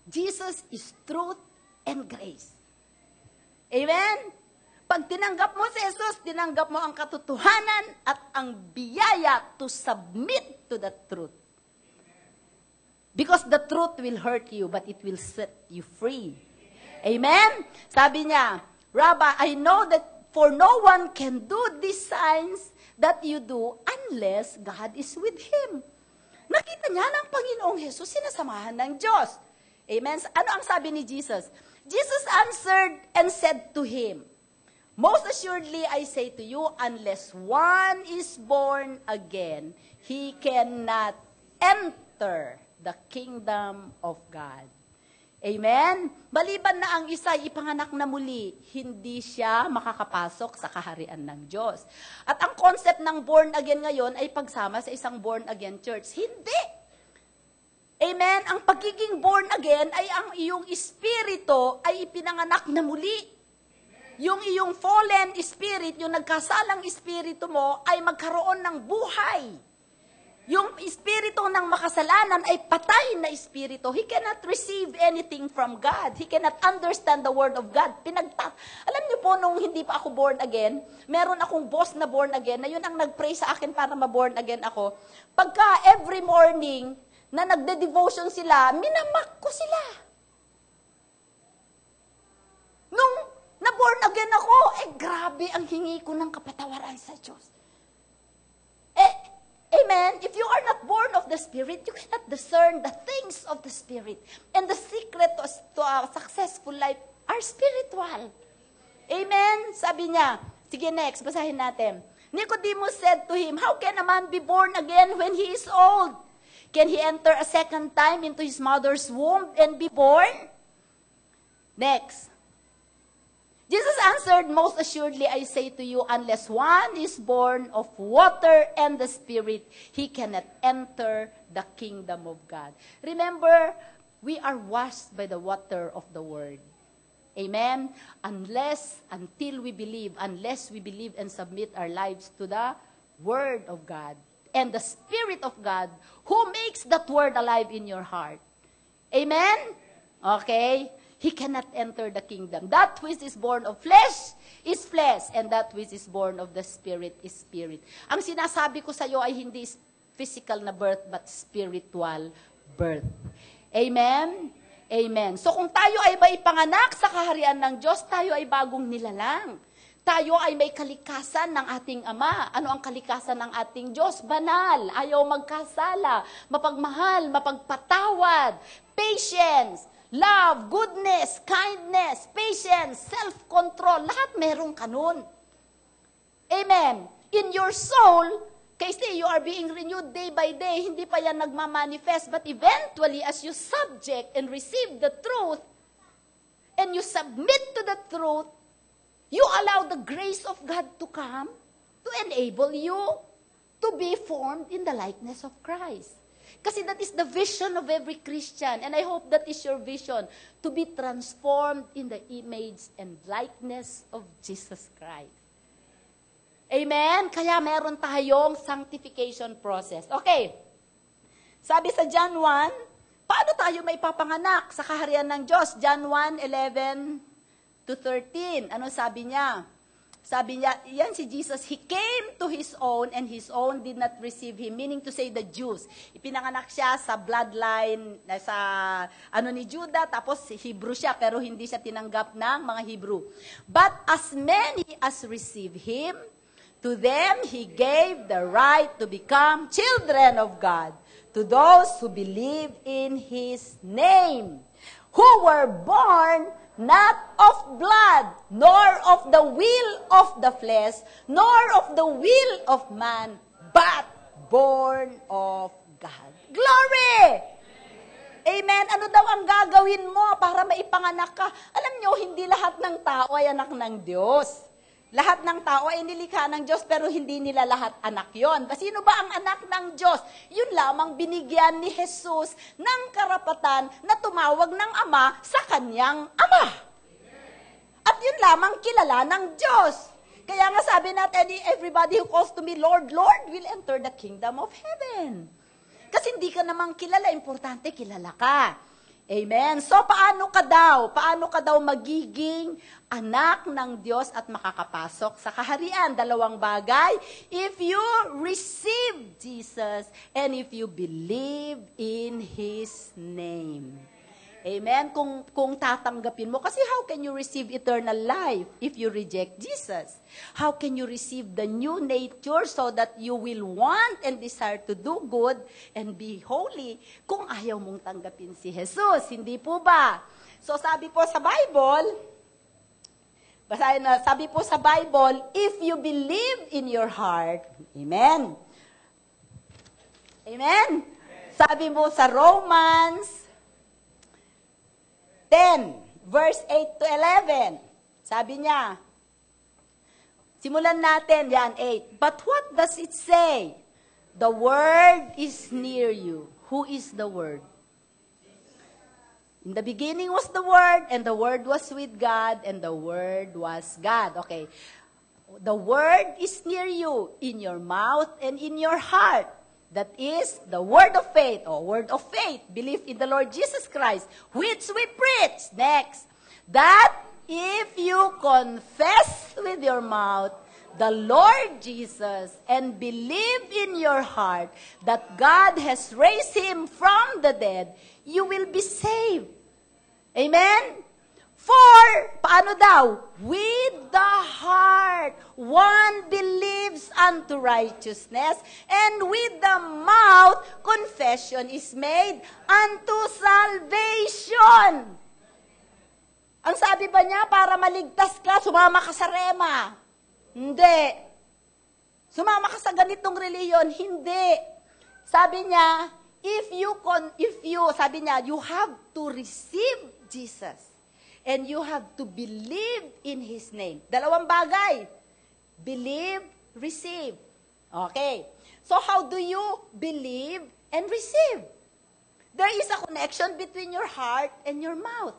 Jesus is truth and grace. Amen? Pag tinanggap mo si Jesus, tinanggap mo ang katotohanan at ang biyaya to submit to the truth. Because the truth will hurt you, but it will set you free. Amen? Sabi niya, Rabbi, I know that for no one can do these signs that you do unless God is with him. Nakita niya ng Panginoong Jesus, sinasamahan ng Diyos. Amen? Ano ang sabi ni Jesus? Jesus answered and said to him, Most assuredly I say to you, unless one is born again, he cannot enter the kingdom of God. Amen? Maliban na ang isa ipanganak na muli, hindi siya makakapasok sa kaharian ng Diyos. At ang concept ng born again ngayon ay pagsama sa isang born again church. Hindi! Amen? Ang pagiging born again ay ang iyong espiritu ay ipinanganak na muli. Yung iyong fallen spirit, yung nagkasalang espiritu mo ay magkaroon ng buhay. Yung espiritu ng makasalanan ay patay na espiritu. He cannot receive anything from God. He cannot understand the word of God. Alam niyo po, nung hindi pa ako born again, meron akong boss na born again, na yun ang nag-pray sa akin para ma-born again ako. Pagka every morning, na nagde-devotion sila, minamak ko sila. Nung na-born again ako, grabe ang hingi ko ng kapatawaran sa Diyos. Amen? If you are not born of the Spirit, you cannot discern the things of the Spirit. And the secret to a successful life are spiritual. Amen? Sabi niya, sige next, basahin natin. Nicodemus said to him, How can a man be born again when he is old? Can he enter a second time into his mother's womb and be born? Next. Jesus answered, Most assuredly I say to you, unless one is born of water and the Spirit, he cannot enter the kingdom of God. Remember, we are washed by the water of the Word. Amen? Until we believe and submit our lives to the Word of God. and the Spirit of God who makes that word alive in your heart. Amen? Okay? He cannot enter the kingdom. That which is born of flesh is flesh, and that which is born of the Spirit is spirit. Ang sinasabi ko sa iyo ay hindi physical na birth, but spiritual birth. Amen? Amen. So kung tayo ay maipanganak sa kaharian ng Diyos, tayo ay bagong nilalang. Tayo ay may kalikasan ng ating Ama. Ano ang kalikasan ng ating Diyos? Banal, ayaw magkasala, mapagmahal, mapagpatawad, patience, love, goodness, kindness, patience, self-control. Lahat merong kanun. Amen. In your soul, kasi you are being renewed day by day, hindi pa yan nagmamanifest, but eventually, as you subject and receive the truth, and you submit to the truth, you allow the grace of God to come to enable you to be formed in the likeness of Christ. Kasi that is the vision of every Christian, and I hope that is your vision, to be transformed in the image and likeness of Jesus Christ. Amen? Kaya meron tayong sanctification process. Okay. Sabi sa John 1, paano tayo may papanganak sa kaharian ng Diyos? John 1:11 to 13. Ano sabi niya? Sabi niya, yan si Jesus, He came to His own and His own did not receive Him. Meaning to say the Jews. Ipinanganak siya sa bloodline, sa ni Judah, tapos Hebrew siya, pero hindi siya tinanggap ng mga Hebrew. But as many as receive Him, to them He gave the right to become children of God, to those who believe in His name, who were born not of blood, nor of the will of the flesh, nor of the will of man, but born of God. Glory! Amen. Ano daw ang gagawin mo para maipanganak ka? Alam nyo, hindi lahat ng tao ay anak ng Diyos. Lahat ng tao ay nilikha ng Diyos, pero hindi nila lahat anak yon. Sino ba ang anak ng Diyos? Yun lamang binigyan ni Jesus ng karapatan na tumawag ng Ama sa kanyang Ama. At yun lamang kilala ng Diyos. Kaya nga sabi natin, everybody who calls to me, Lord, Lord, will enter the kingdom of heaven. Kasi hindi ka namang kilala, importante kilala ka. Amen. So, paano ka daw magiging anak ng Diyos at makakapasok sa kaharian? Dalawang bagay. If you receive Jesus and if you believe in His name. Amen. Kung tatanggapin mo, kasi how can you receive eternal life if you reject Jesus? How can you receive the new nature so that you will want and desire to do good and be holy kung ayaw mong tanggapin si Jesus? Hindi po ba? So sabi po sa Bible, sabi po sa Bible, if you believe in your heart, amen. Amen. Sabi mo sa Romans 10, verse 8 to 11. Sabi niya, simulan natin, yan, 8. But what does it say? The Word is near you. Who is the Word? In the beginning was the Word, and the Word was with God, and the Word was God. Okay. The Word is near you, in your mouth and in your heart. That is the word of faith, or word of faith, belief in the Lord Jesus Christ, which we preach. Next, that if you confess with your mouth the Lord Jesus and believe in your heart that God has raised Him from the dead, you will be saved. Amen? For, paano daw? With the heart, one believes unto righteousness, and with the mouth, confession is made unto salvation. Ang sabi ba niya, para maligtas ka, sumama ka sa rema? Hindi. Sumama ka sa ganitong reliyon? Hindi. Sabi niya, sabi niya, you have to receive Jesus. And you have to believe in His name. Dalawang bagay. Believe, receive. Okay. So how do you believe and receive? There is a connection between your heart and your mouth.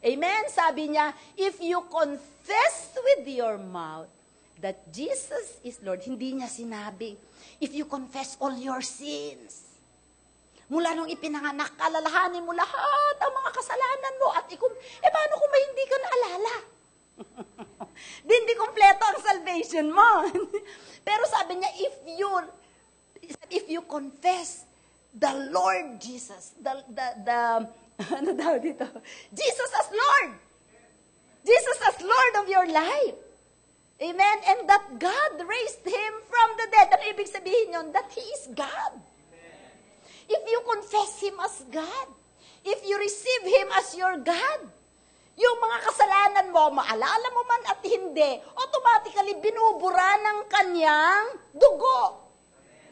Amen? Sabi niya, if you confess with your mouth that Jesus is Lord, hindi niya sinabi, if you confess all your sins, mula nung ipinanganak ka, alalahanin mo lahat ang mga kasalanan mo, at paano kung may hindi ka naalala? Hindi kompleto ang salvation mo. Pero sabi niya, if you confess the Lord Jesus, ano daw dito? Jesus as Lord. Jesus as Lord of your life. Amen? And that God raised Him from the dead. Ano ibig sabihin yun? That He is God. If you confess Him as God, if you receive Him as your God, yung mga kasalanan mo, maalala mo man at hindi, automatically binubura ng kanyang dugo.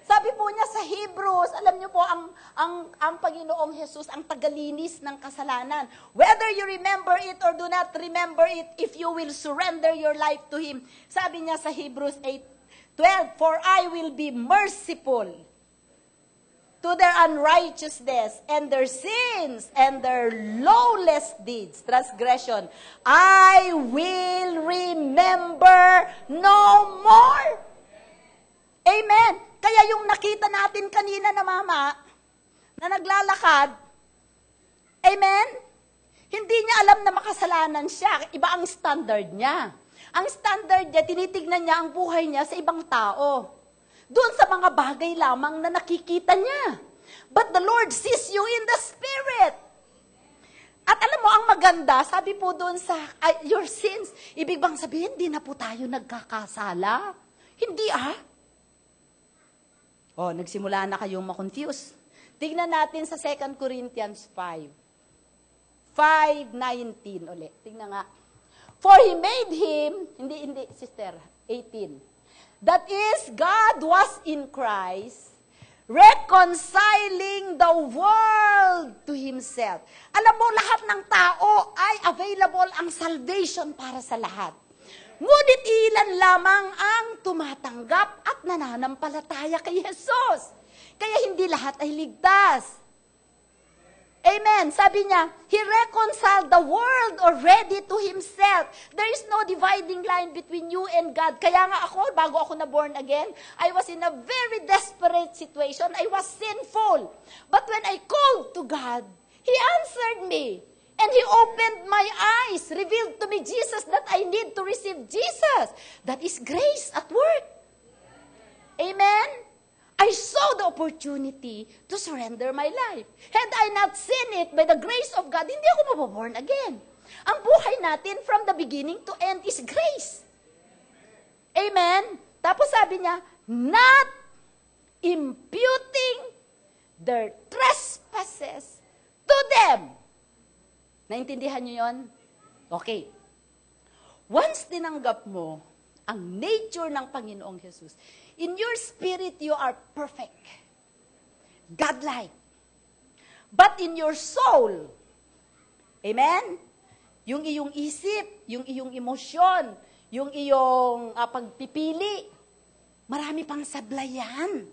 Sabi po niya sa Hebrews, alam niyo po, ang Panginoong Jesus, ang tagalinis ng kasalanan. Whether you remember it or do not remember it, if you will surrender your life to Him. Sabi niya sa Hebrews 8:12, for I will be merciful to their unrighteousness and their sins and their lawless deeds, transgression, I will remember no more. Amen. Kaya yung nakita natin kanina na mama, na naglalakad, amen, hindi niya alam na makasalanan siya. Iba ang standard niya. Ang standard niya, tinitignan niya ang buhay niya sa ibang tao. Doon sa mga bagay lamang na nakikita niya. But the Lord sees you in the Spirit. At alam mo, ang maganda, sabi po doon sa your sins, ibig bang sabihin, di na po tayo nagkakasala? Hindi nagsimula na kayong makonfuse. Tignan natin sa 2 Corinthians 5:19 ulit. Tignan nga. For He made Him, hindi, sister, 18. That is, God was in Christ, reconciling the world to Himself. Alam mo, lahat ng tao ay available ang salvation para sa lahat. Ngunit ilan lamang ang tumatanggap at nananampalataya kay Jesus. Kaya hindi lahat ay ligtas. Amen. Sabi niya, He reconciled the world already to Himself. There is no dividing line between you and God. Kaya nga ako, bago ako na born again, I was in a very desperate situation. I was sinful. But when I called to God, He answered me. And He opened my eyes, revealed to me Jesus that I need to receive Jesus. That is grace at work. Amen? I saw the opportunity to surrender my life. Had I not seen it by the grace of God, hindi ako mababorn again. Ang buhay natin from the beginning to end is grace. Amen? Tapos sabi niya, not imputing their trespasses to them. Naintindihan niyo yon? Okay. Once tinanggap mo ang nature ng Panginoong Jesus, in your spirit, you are perfect. Godlike. But in your soul, amen? Yung iyong isip, yung iyong emosyon, yung iyong pagpipili, marami pang sablayan.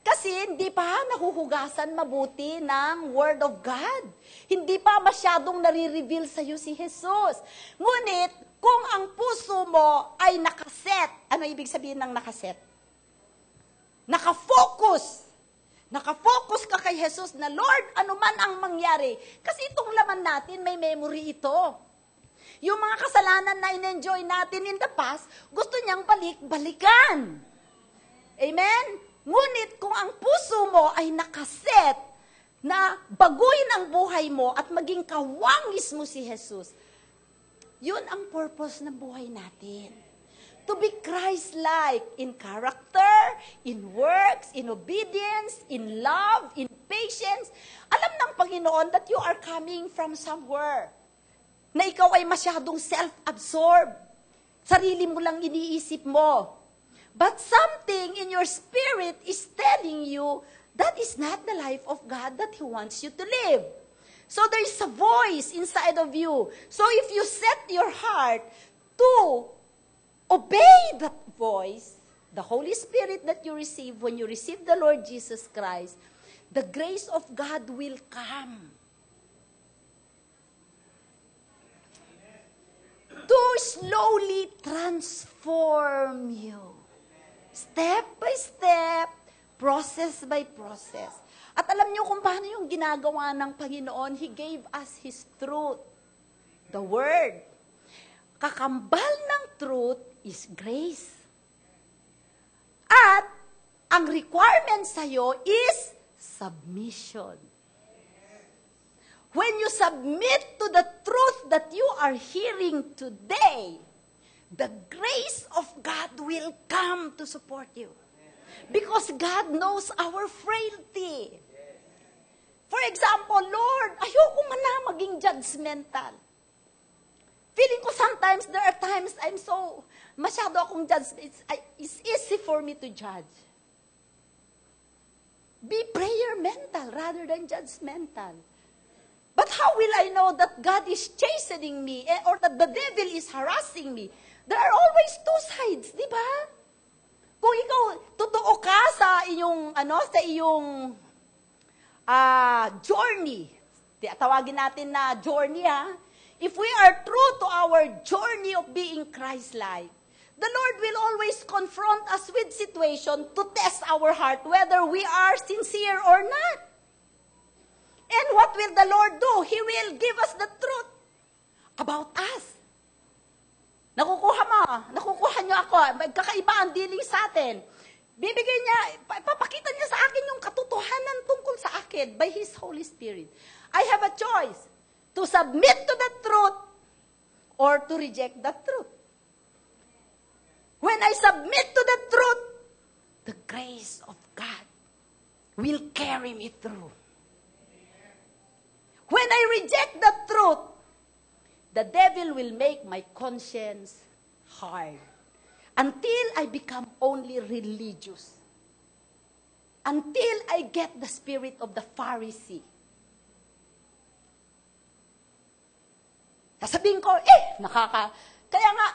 Kasi hindi pa nahuhugasan mabuti ng Word of God. Hindi pa masyadong nare-reveal sa iyo si Jesus. Ngunit, kung ang puso mo ay nakaset, ano ibig sabihin ng nakaset? Nakafocus. Nakafocus ka kay Jesus na, Lord, ano man ang mangyari. Kasi itong laman natin, may memory ito. Yung mga kasalanan na in-enjoy natin in the past, gusto niyang balik-balikan. Amen? Ngunit kung ang puso mo ay nakaset na baguhin ang buhay mo at maging kawangis mo si Jesus, yun ang purpose ng buhay natin. To be Christ-like in character, in works, in obedience, in love, in patience. Alam ng Panginoon that you are coming from somewhere. Na ikaw ay masyadong self-absorbed. Sarili mo lang iniisip mo. But something in your spirit is telling you that is not the life of God that He wants you to live. So there is a voice inside of you. So if you set your heart to obey that voice, the Holy Spirit that you receive when you receive the Lord Jesus Christ, the grace of God will come. to slowly transform you. Step by step, process by process. At alam niyo kung paano yung ginagawa ng Panginoon? He gave us His truth. The Word. Kakambal ng truth is grace. At ang requirement sa'yo is submission. When you submit to the truth that you are hearing today, the grace of God will come to support you. Because God knows our frailty. For example, Lord, ayoko man na maging judgmental. Feeling ko sometimes, there are times I'm so, masyado akong it's easy for me to judge. Be prayer mental rather than judgmental. But how will I know that God is chastening me or that the devil is harassing me? There are always two sides, di ba? Kung ikaw totoo ka sa iyong journey, tawagin natin na journey if we are true to our journey of being Christ-like, the Lord will always confront us with situation to test our heart whether we are sincere or not. And what will the Lord do? He will give us the truth about us. Nakukuha niyo ako. Magkakaiba ang dealing sa atin. Bibigay niya, papakita niya sa akin yung katotohanan tungkol sa akin by His Holy Spirit. I have a choice to submit to the truth or to reject the truth. When I submit to the truth, the grace of God will carry me through. When I reject the truth, the devil will make my conscience hard until I become only religious. Until I get the spirit of the Pharisee. Sasabihin ko, kaya nga,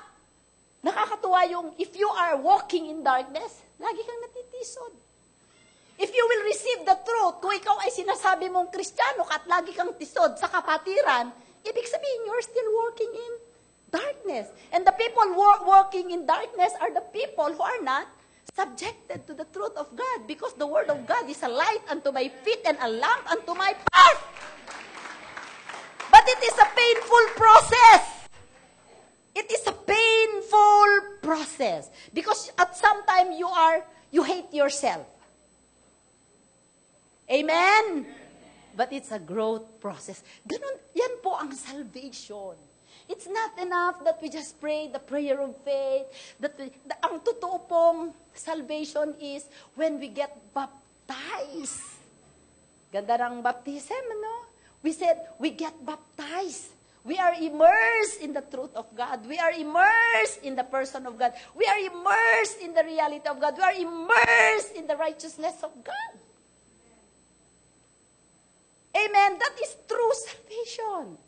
nakakatuwa yung, if you are walking in darkness, lagi kang natitisod. If you will receive the truth, kung ikaw ay sinasabi mong Kristiyano at lagi kang tisod sa kapatiran, ibig sabihin, you're still walking in darkness. And the people walking in darkness are the people who are not subjected to the truth of God, because the Word of God is a light unto my feet and a lamp unto my path. But it is a painful process. It is a painful process. Because at some time you hate yourself. Amen? But it's a growth process. Ganun, yan po ang salvation. It's not enough that we just pray the prayer of faith. Ang totoo pong salvation is when we get baptized. Ganda ng baptism, no? We said, we get baptized. We are immersed in the truth of God. We are immersed in the person of God. We are immersed in the reality of God. We are immersed in the righteousness of God. Amen? That is true salvation.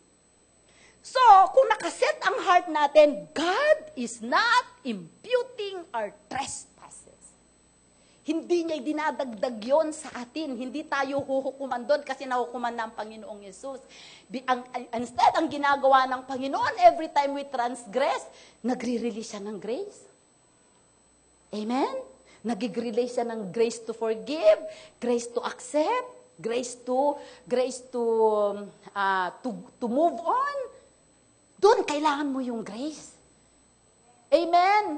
So, kung nakaset ang heart natin, God is not imputing our trespasses. Hindi niya dinadagdag yon sa atin. Hindi tayo huhukuman doon kasi nahukuman na ang Panginoong Yesus. Instead, ang ginagawa ng Panginoon, every time we transgress, nagre-release siya ng grace. Amen? Nag-release siya ng grace to forgive, grace to accept, grace to move on. Doon kailangan mo yung grace. Amen.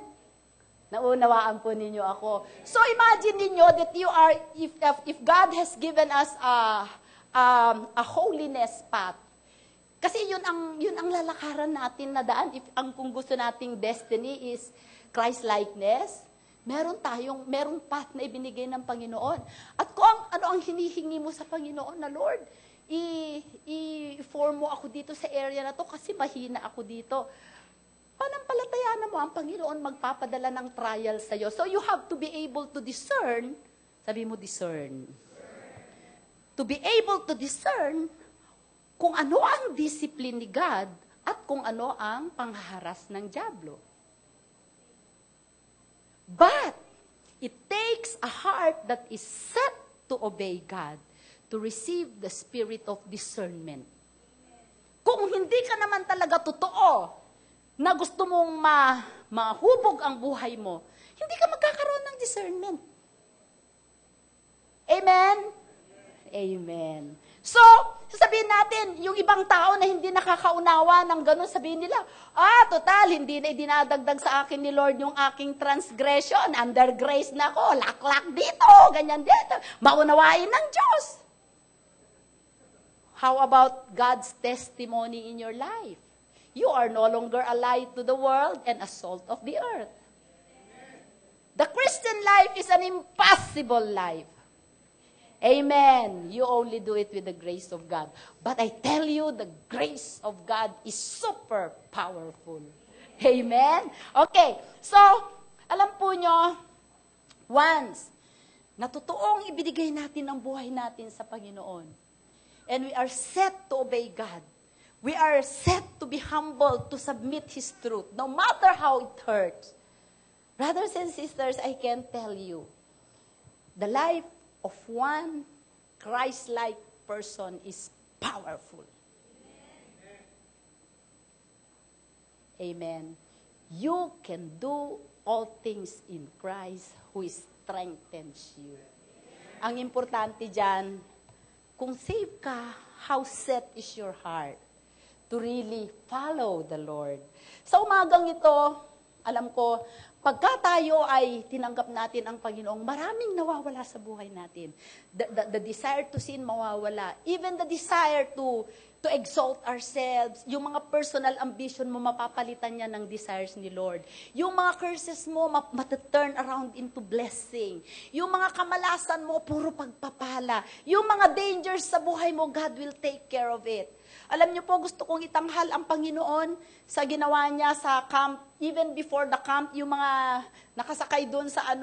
Naunawaan po ninyo ako. So imagine ninyo that you are, if God has given us a holiness path. Kasi yun ang lalakaran natin na daan. Kung gusto nating destiny is Christ-likeness, merong path na ibinigay ng Panginoon. At kung ano ang hinihingi mo sa Panginoon na, Lord, i-form mo ako dito sa area na to kasi mahina ako dito. Panampalatayaan mo ang Panginoon magpapadala ng trial sa iyo. So you have to be able to discern. Sabi mo, discern. To be able to discern kung ano ang discipline ni God at kung ano ang panghaharas ng dyablo. But it takes a heart that is set to obey God to receive the spirit of discernment. Kung hindi ka naman talaga totoo na gusto mong mahubog ang buhay mo, hindi ka magkakaroon ng discernment. Amen? Amen. So, sasabihin natin, yung ibang tao na hindi nakakaunawa ng ganun, sabihin nila, total, hindi na idinadagdag sa akin ni Lord yung aking transgression. Under grace na ako, laklak dito, ganyan dito. Maunawain ng Diyos. How about God's testimony in your life? You are no longer a light to the world and a salt of the earth. The Christian life is an impossible life. Amen. You only do it with the grace of God. But I tell you, the grace of God is super powerful. Amen? Okay. So, alam po nyo, once na totoong ibinigay natin ang buhay natin sa Panginoon, and we are set to obey God, we are set to be humble, to submit His truth, no matter how it hurts. Brothers and sisters, I can tell you, the life of one Christ-like person is powerful. Amen. You can do all things in Christ who strengthens you. Ang importante dyan, kung save ka, how set is your heart to really follow the Lord. Sa umagang ito, alam ko, pagka tayo ay tinanggap natin ang Panginoong, maraming nawawala sa buhay natin. The desire to sin mawawala. Even the desire to exalt ourselves. Yung mga personal ambition mo, mapapalitan niya ng desires ni Lord. Yung mga curses mo, mataturn around into blessing. Yung mga kamalasan mo, puro pagpapala. Yung mga dangers sa buhay mo, God will take care of it. Alam niyo po, gusto kong itanghal ang Panginoon sa ginawa niya sa camp, even before the camp, yung mga nakasakay doon sa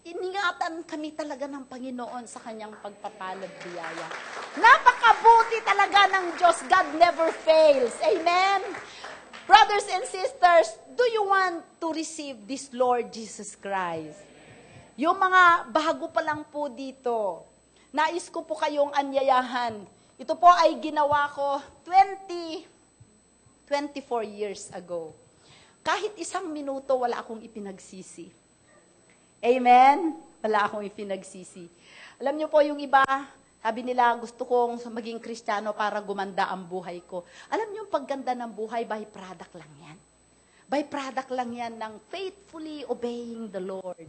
iningatan kami talaga ng Panginoon sa kanyang pagpapalad biyaya. Napakabuti talaga ng Diyos. God never fails. Amen? Brothers and sisters, do you want to receive this Lord Jesus Christ? Yung mga bago pa lang po dito, nais ko po kayong anyayahan. Ito po ay ginawa ko 24 years ago. Kahit isang minuto, wala akong ipinagsisi. Amen? Wala akong ipinagsisi. Alam niyo po, yung iba, sabi nila, gusto kong maging Kristiyano para gumanda ang buhay ko. Alam niyo, yung pagganda ng buhay, byproduct lang yan. Byproduct lang yan ng faithfully obeying the Lord.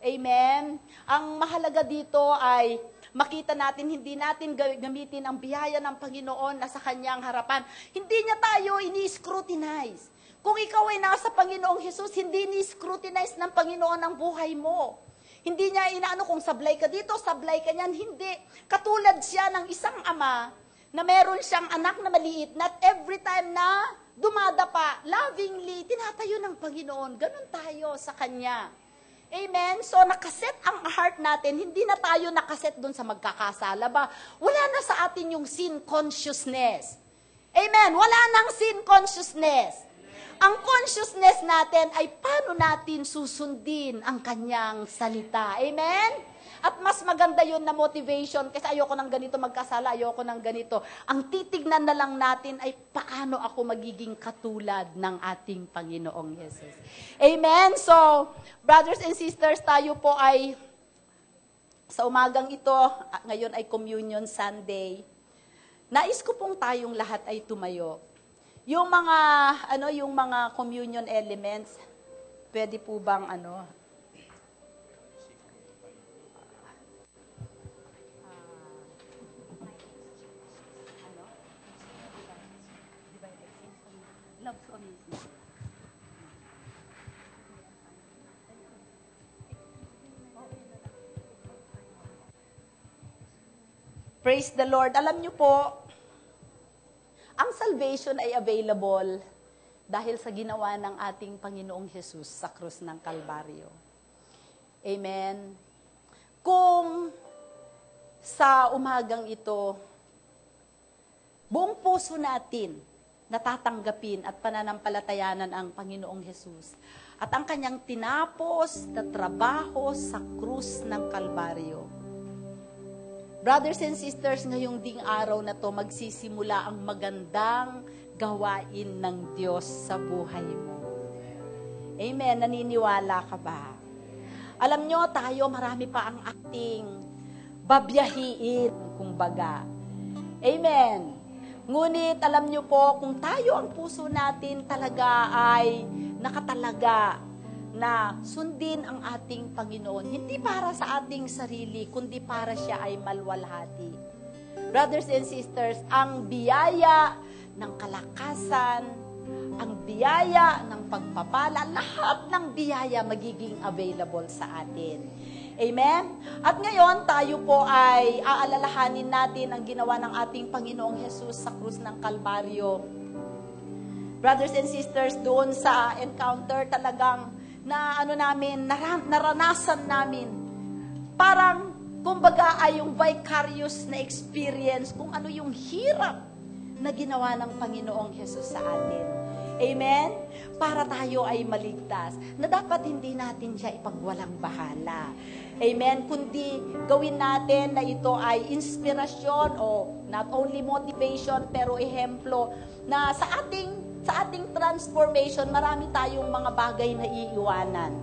Amen? Ang mahalaga dito ay makita natin, hindi natin gamitin ang biyaya ng Panginoon na sa kanyang harapan. Hindi niya tayo ini-scrutinize. Kung ikaw ay nasa Panginoong Hesus, hindi ni-scrutinize ng Panginoon ang buhay mo. Hindi niya inaano kung sablay ka dito, sablay ka niyan. Hindi. Katulad siya ng isang ama na meron siyang anak na maliit, not every time na dumadapa, lovingly, tinatayo ng Panginoon. Ganon tayo sa Kanya. Amen? So, nakaset ang heart natin, hindi na tayo nakaset doon sa magkakasala ba? Wala na sa atin yung sin consciousness. Amen? Wala nang sin consciousness. Ang consciousness natin ay paano natin susundin ang kanyang salita. Amen? At mas maganda yun na motivation kasi ayoko ng ganito magkasala, ayoko ng ganito. Ang titignan na lang natin ay paano ako magiging katulad ng ating Panginoong Yesus. Amen? So, brothers and sisters, tayo po ay sa umagang ito, ngayon ay Communion Sunday. Nais ko pong tayong lahat ay tumayo. Yung mga communion elements, pwede po bang Praise the Lord. Alam niyo po, ang salvation ay available dahil sa ginawa ng ating Panginoong Hesus sa krus ng Kalbaryo. Amen. Kung sa umagang ito, buong puso natin natatanggapin at pananampalatayanan ang Panginoong Hesus at ang kanyang tinapos na trabaho sa krus ng Kalbaryo. Brothers and sisters, ngayong ding araw na to, magsisimula ang magandang gawain ng Diyos sa buhay mo. Amen. Naniniwala ka ba? Alam nyo, tayo marami pa ang ating babiyahiin, kumbaga. Amen. Ngunit alam nyo po, kung tayo ang puso natin talaga ay nakatalaga na sundin ang ating Panginoon, hindi para sa ating sarili, kundi para siya ay malwalhati. Brothers and sisters, ang biyaya ng kalakasan, ang biyaya ng pagpapala, lahat ng biyaya magiging available sa atin. Amen? At ngayon, tayo po ay aalalahanin natin ang ginawa ng ating Panginoong Jesus sa krus ng Kalbaryo. Brothers and sisters, doon sa encounter talagang naranasan namin. Parang, kumbaga ay yung vicarious na experience kung ano yung hirap na ginawa ng Panginoong Jesus sa atin. Amen? Para tayo ay maligtas, na dapat hindi natin siya ipagwalang bahala. Amen? Kundi gawin natin na ito ay inspirasyon o not only motivation, pero ehemplo na sa ating transformation, marami tayong mga bagay na iiwanan.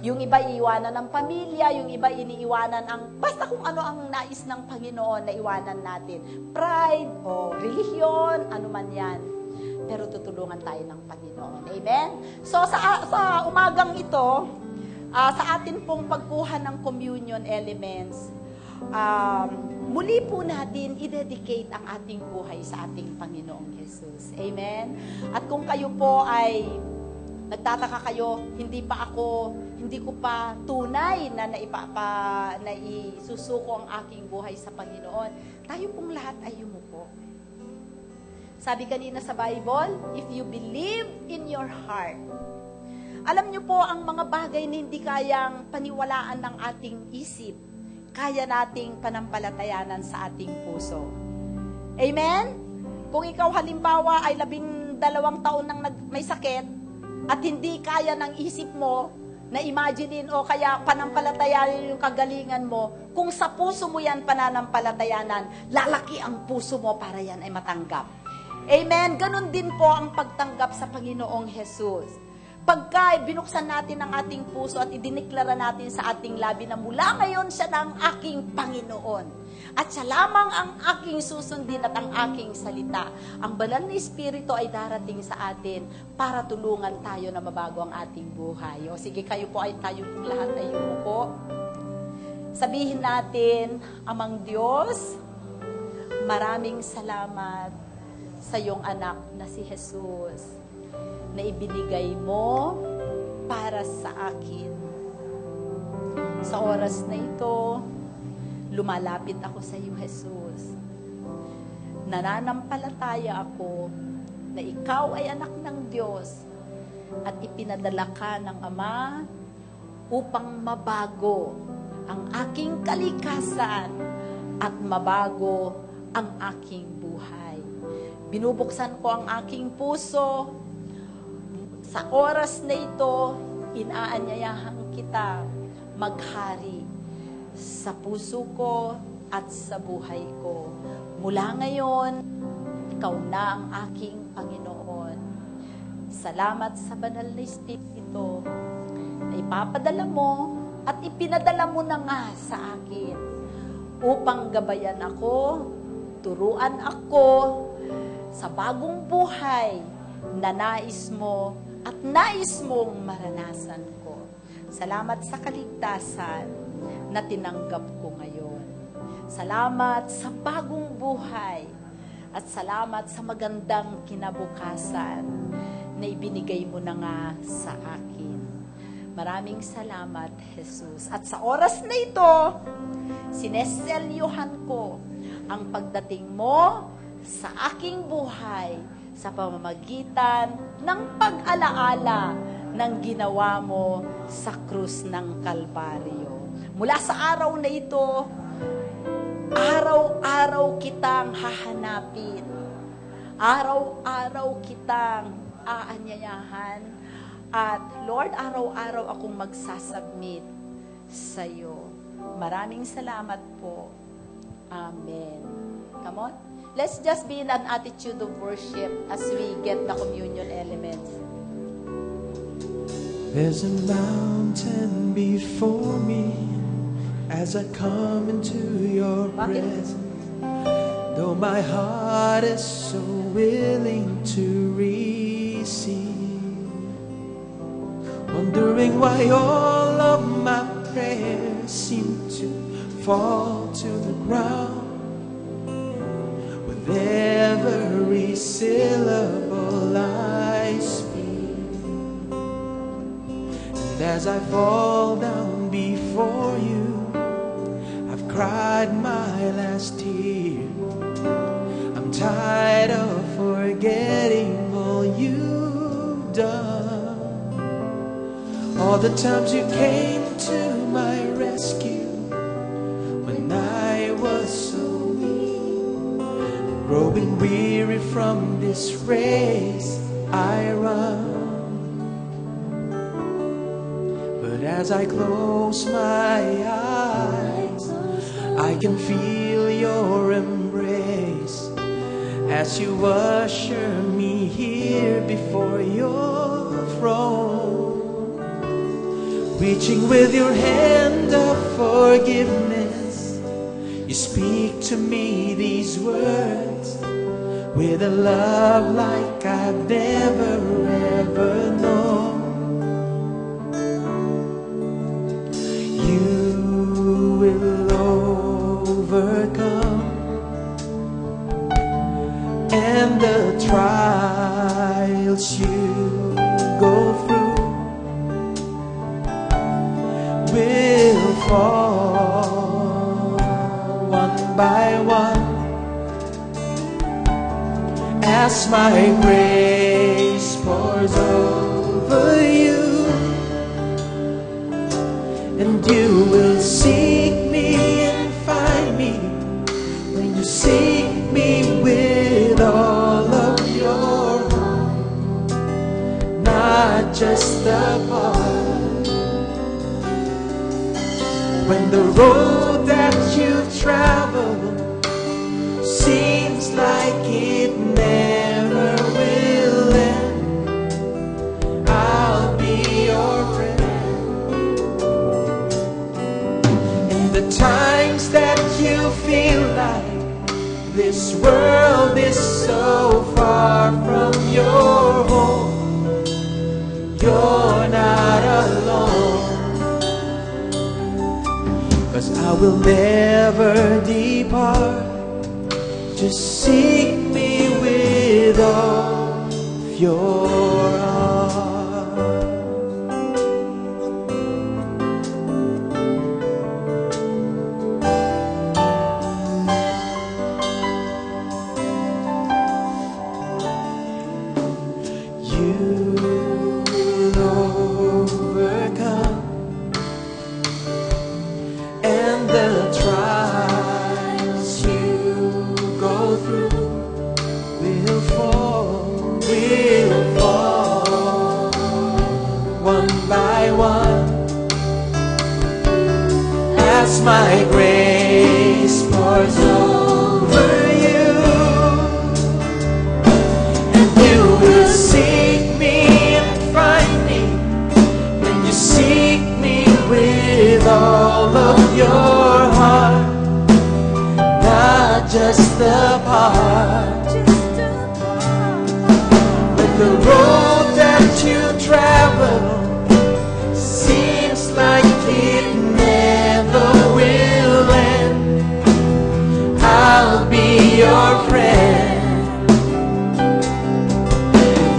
Yung iba iiwanan ng pamilya, yung iba iniiwanan basta kung ano ang nais ng Panginoon na iwanan natin. Pride o relihiyon, ano man yan. Pero tutulungan tayo ng Panginoon. Amen? So sa umagang ito, sa atin pong pagkuha ng communion elements, muli po natin i-dedicate ang ating buhay sa ating Panginoong Jesus. Amen? At kung kayo po ay nagtataka kayo, hindi ko pa tunay na isusuko ang aking buhay sa Panginoon, tayo pong lahat ay yumuko. Sabi kanina sa Bible, if you believe in your heart, alam niyo po ang mga bagay na hindi kayang paniwalaan ng ating isip, kaya nating panampalatayanan sa ating puso. Amen? Kung ikaw halimbawa ay 12 taon nang may sakit at hindi kaya ng isip mo na imaginein o kaya panampalatayanan yung kagalingan mo, kung sa puso mo yan pananampalatayanan, lalaki ang puso mo para yan ay matanggap. Amen? Ganon din po ang pagtanggap sa Panginoong Jesus. Pagka binuksan natin ang ating puso at idineklara natin sa ating labi na mula ngayon siya na ang aking Panginoon. At siya lamang ang aking susundin at ang aking salita. Ang banal na Espiritu ay darating sa atin para tulungan tayo na mabago ang ating buhay. O sige, kayo po ay tayong lahat ay yumuko. Sabihin natin, Amang Diyos, maraming salamat sa iyong anak na si Jesus na ibinigay mo para sa akin. Sa oras na ito, lumalapit ako sa iyo, Jesus. Nananampalataya ako na ikaw ay anak ng Diyos at ipinadala ka ng Ama upang mabago ang aking kalikasan at mabago ang aking buhay. Binubuksan ko ang aking puso. Sa oras na ito, inaanyayahan kita maghari sa puso ko at sa buhay ko. Mula ngayon, ikaw na ang aking Panginoon. Salamat sa banal na Espiritu na ipapadala mo at ipinadala mo na nga sa akin upang gabayan ako, turuan ako sa bagong buhay na nais mo at nais mong maranasan ko. Salamat sa kaligtasan na tinanggap ko ngayon. Salamat sa bagong buhay at salamat sa magandang kinabukasan na ibinigay mo na nga sa akin. Maraming salamat, Jesus. At sa oras na ito, sineselyuhan ko ang pagdating mo sa aking buhay sa pamamagitan ng pag-alaala ng ginawa mo sa krus ng Kalbaryo. Mula sa araw na ito, araw-araw kitang hahanapin. Araw-araw kitang aanyayahan. At Lord, araw-araw akong magsasubmit sa iyo. Maraming salamat po. Amen. Come on. Let's just be in an attitude of worship as we get the communion elements. There's a mountain before me as I come into your presence. Though my heart is so willing to receive, wondering why all of my prayers seem to fall to the ground with every syllable I speak. And as I fall down before you, I've cried my last tear. I'm tired of forgetting all you've done. All the times you came to my rescue when I was so weak, growing weary from this race I run. But as I close my eyes, I can feel your embrace as you usher me here before your throne, reaching with your hand of forgiveness. You speak to me these words with a love like I've never ever known. You will overcome, and the trials you go through will fall one by one as my grace pours over you. And you will seek me and find me when you seek me with all of your heart, not just the part. When the road that you've traveled seems like it never will end, I'll be your friend. The times that you feel like this world is so far from your home, you're not alone. 'Cause I will never depart. Just seek me with all of your heart. My grace pours over you, and you will seek me and find me when you seek me with all of your heart, not just the part. When the road that you travel seems like it never will end, I'll be your friend.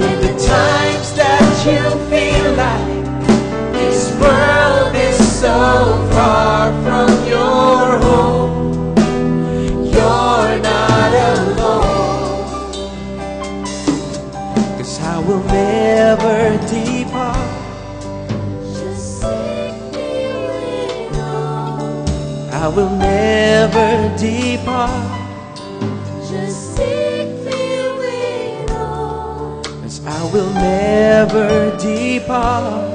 In the times that you feel like this world is so far from your home, you're not alone. 'Cause I will never depart. I will never depart. Just seek me with all. 'Cause I will never depart.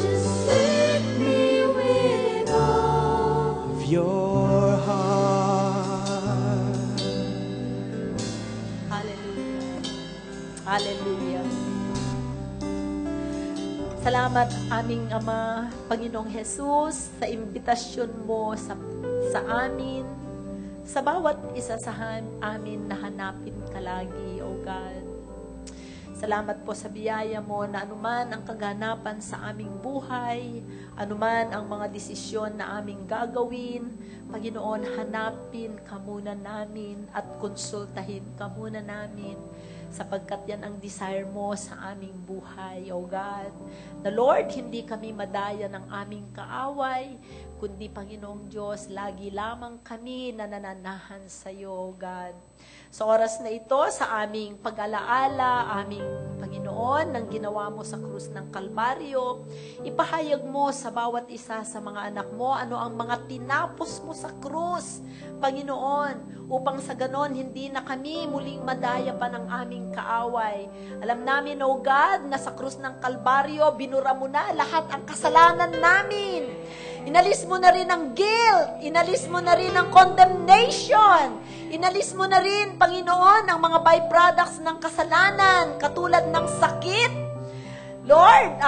Just seek me with all of your heart. Salamat aming Ama, Panginoong Jesus, sa imbitasyon mo sa amin, sa bawat isa sa amin na hanapin ka lagi, O God. Salamat po sa biyaya mo na anuman ang kaganapan sa aming buhay, anuman ang mga desisyon na aming gagawin, Panginoon, hanapin ka muna namin at konsultahin ka muna namin sapagkat yan ang desire mo sa aming buhay, O God. Na Lord, hindi kami madaya ng aming kaaway, kundi Panginoong Diyos, lagi lamang kami nananahan sa iyo, O God. Sa oras na ito, sa aming pag-alaala, aming Panginoon, ng ginawa mo sa krus ng Kalbaryo, ipahayag mo sa bawat isa sa mga anak mo, ano ang mga tinapos mo sa krus, Panginoon, upang sa ganon, hindi na kami muling madaya pa ng aming kaaway. Alam namin, O God, na sa krus ng Kalbaryo, binura mo na lahat ang kasalanan namin. Inalis mo na rin ang guilt, inalis mo na rin ang condemnation, inalis mo na rin, Panginoon, ang mga byproducts ng kasalanan, katulad ng sakit. Lord,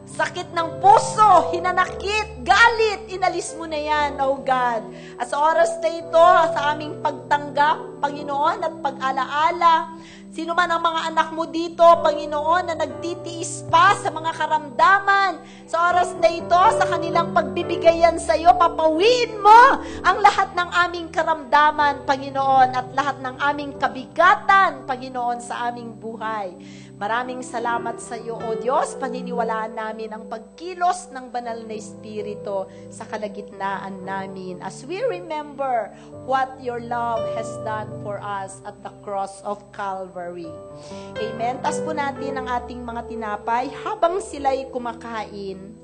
sakit ng puso, hinanakit, galit, inalis mo na yan, O God. At sa oras na ito, sa aming pagtanggap, Panginoon, at pag-alaala, sino man ang mga anak mo dito, Panginoon, na nagtitiis pa sa mga karamdaman, sa oras na ito, sa kanilang pagbibigayan sa iyo, papawiin mo ang lahat ng aming karamdaman, Panginoon, at lahat ng aming kabigatan, Panginoon, sa aming buhay. Maraming salamat sa iyo, O Diyos. Paniniwalaan namin ang pagkilos ng banal na Espiritu sa kalagitnaan namin as we remember what your love has done for us at the cross of Calvary. Amen. Tas po natin ang ating mga tinapay. Habang sila'y kumakain,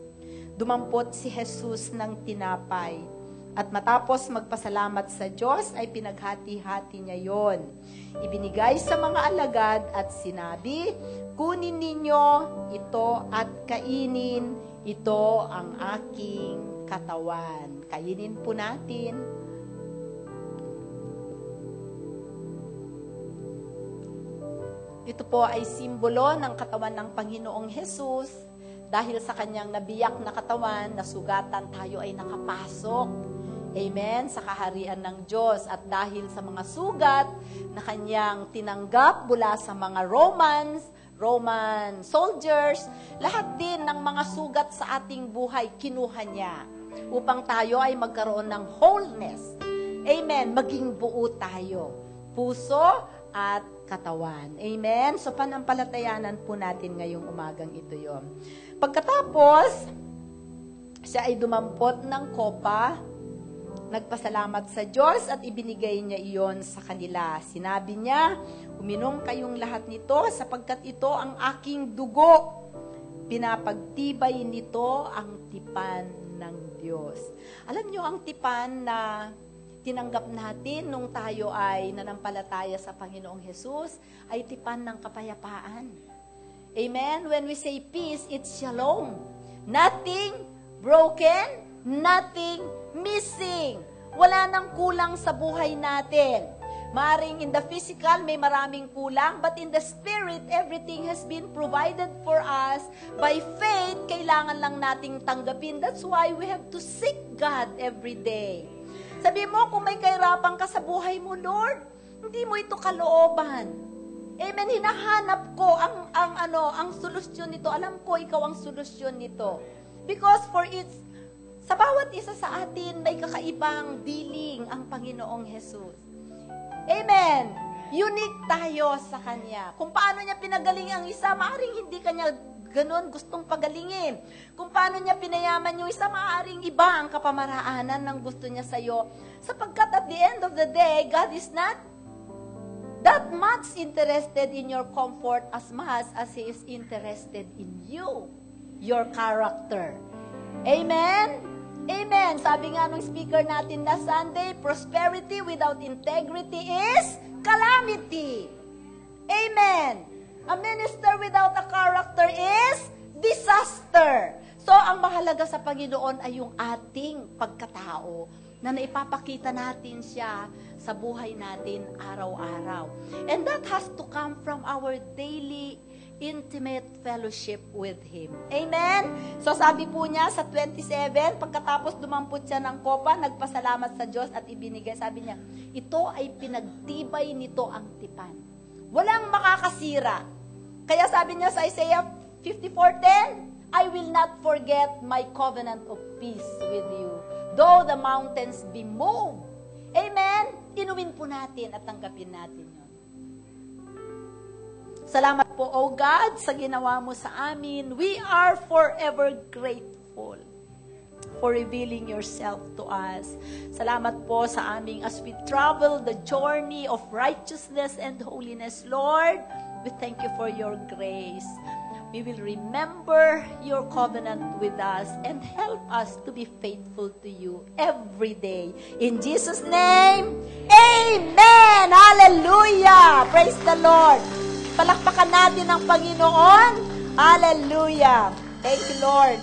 dumampot si Jesus ng tinapay. At matapos magpasalamat sa Diyos, ay pinaghati-hati niya yon. Ibinigay sa mga alagad at sinabi, kunin ninyo ito at kainin, ito ang aking katawan. Kainin po natin. Ito po ay simbolo ng katawan ng Panginoong Jesus. Dahil sa kanyang nabiyak na katawan, nasugatan, tayo ay nakapasok. Amen, sa kaharian ng Diyos. At dahil sa mga sugat na kanyang tinanggap mula sa mga Roman soldiers, lahat din ng mga sugat sa ating buhay, kinuha niya upang tayo ay magkaroon ng wholeness. Amen, maging buo tayo. Puso at katawan. Amen? So, panampalatayanan po natin ngayong umagang ito yon. Pagkatapos, siya ay dumampot ng kopa, nagpasalamat sa Diyos at ibinigay niya iyon sa kanila. Sinabi niya, uminom kayong lahat nito sapagkat ito ang aking dugo. Pinapagtibay nito ang tipan ng Diyos. Alam niyo ang tipan na tinanggap natin nung tayo ay nanampalataya sa Panginoong Jesus ay tipan ng kapayapaan. Amen? When we say peace, it's shalom. Nothing broken, nothing missing. Wala nang kulang sa buhay natin. Maring in the physical, may maraming kulang, but in the spirit, everything has been provided for us. By faith, kailangan lang nating tanggapin. That's why we have to seek God every day. Sabi mo, kung may kahirapan ka sa buhay mo, Lord, hindi mo ito kalooban. Amen, hinahanap ko ang solusyon nito. Alam ko, ikaw ang solusyon nito. Because sa bawat isa sa atin, may kakaibang dealing ang Panginoong Jesus. Amen. Unique tayo sa Kanya. Kung paano niya pinagaling ang isa, maaaring hindi Kanya ganun gustong pagalingin. Kung paano niya pinayaman yung isa, maaaring iba ang kapamaraanan ng gusto niya sa'yo. Sapagkat at the end of the day, God is not that much interested in your comfort as much as He is interested in you, your character. Amen? Amen. Sabi nga ng speaker natin last Sunday, prosperity without integrity is calamity. Amen. A minister without a character is disaster. So, ang mahalaga sa Panginoon ay yung ating pagkatao na naipapakita natin siya sa buhay natin araw-araw. And that has to come from our daily intimate fellowship with Him. Amen? So sabi po niya sa 27, pagkatapos dumampot siya ng kopa, nagpasalamat sa Diyos at ibinigay. Sabi niya, ito ay pinagtibay nito ang tipan. Walang makakasira. Kaya sabi niya sa Isaiah 54:10, I will not forget my covenant of peace with you, though the mountains be moved. Amen? Inumin po natin at tanggapin natin yun. Salamat po, O God, sa ginawa mo sa amin. We are forever grateful for revealing yourself to us. Salamat po sa aming as we travel the journey of righteousness and holiness, Lord. We thank you for your grace. We will remember your covenant with us and help us to be faithful to you every day. In Jesus' name, amen! Hallelujah! Praise the Lord! Palakpakan natin ang Panginoon. Hallelujah! Thank you, Lord.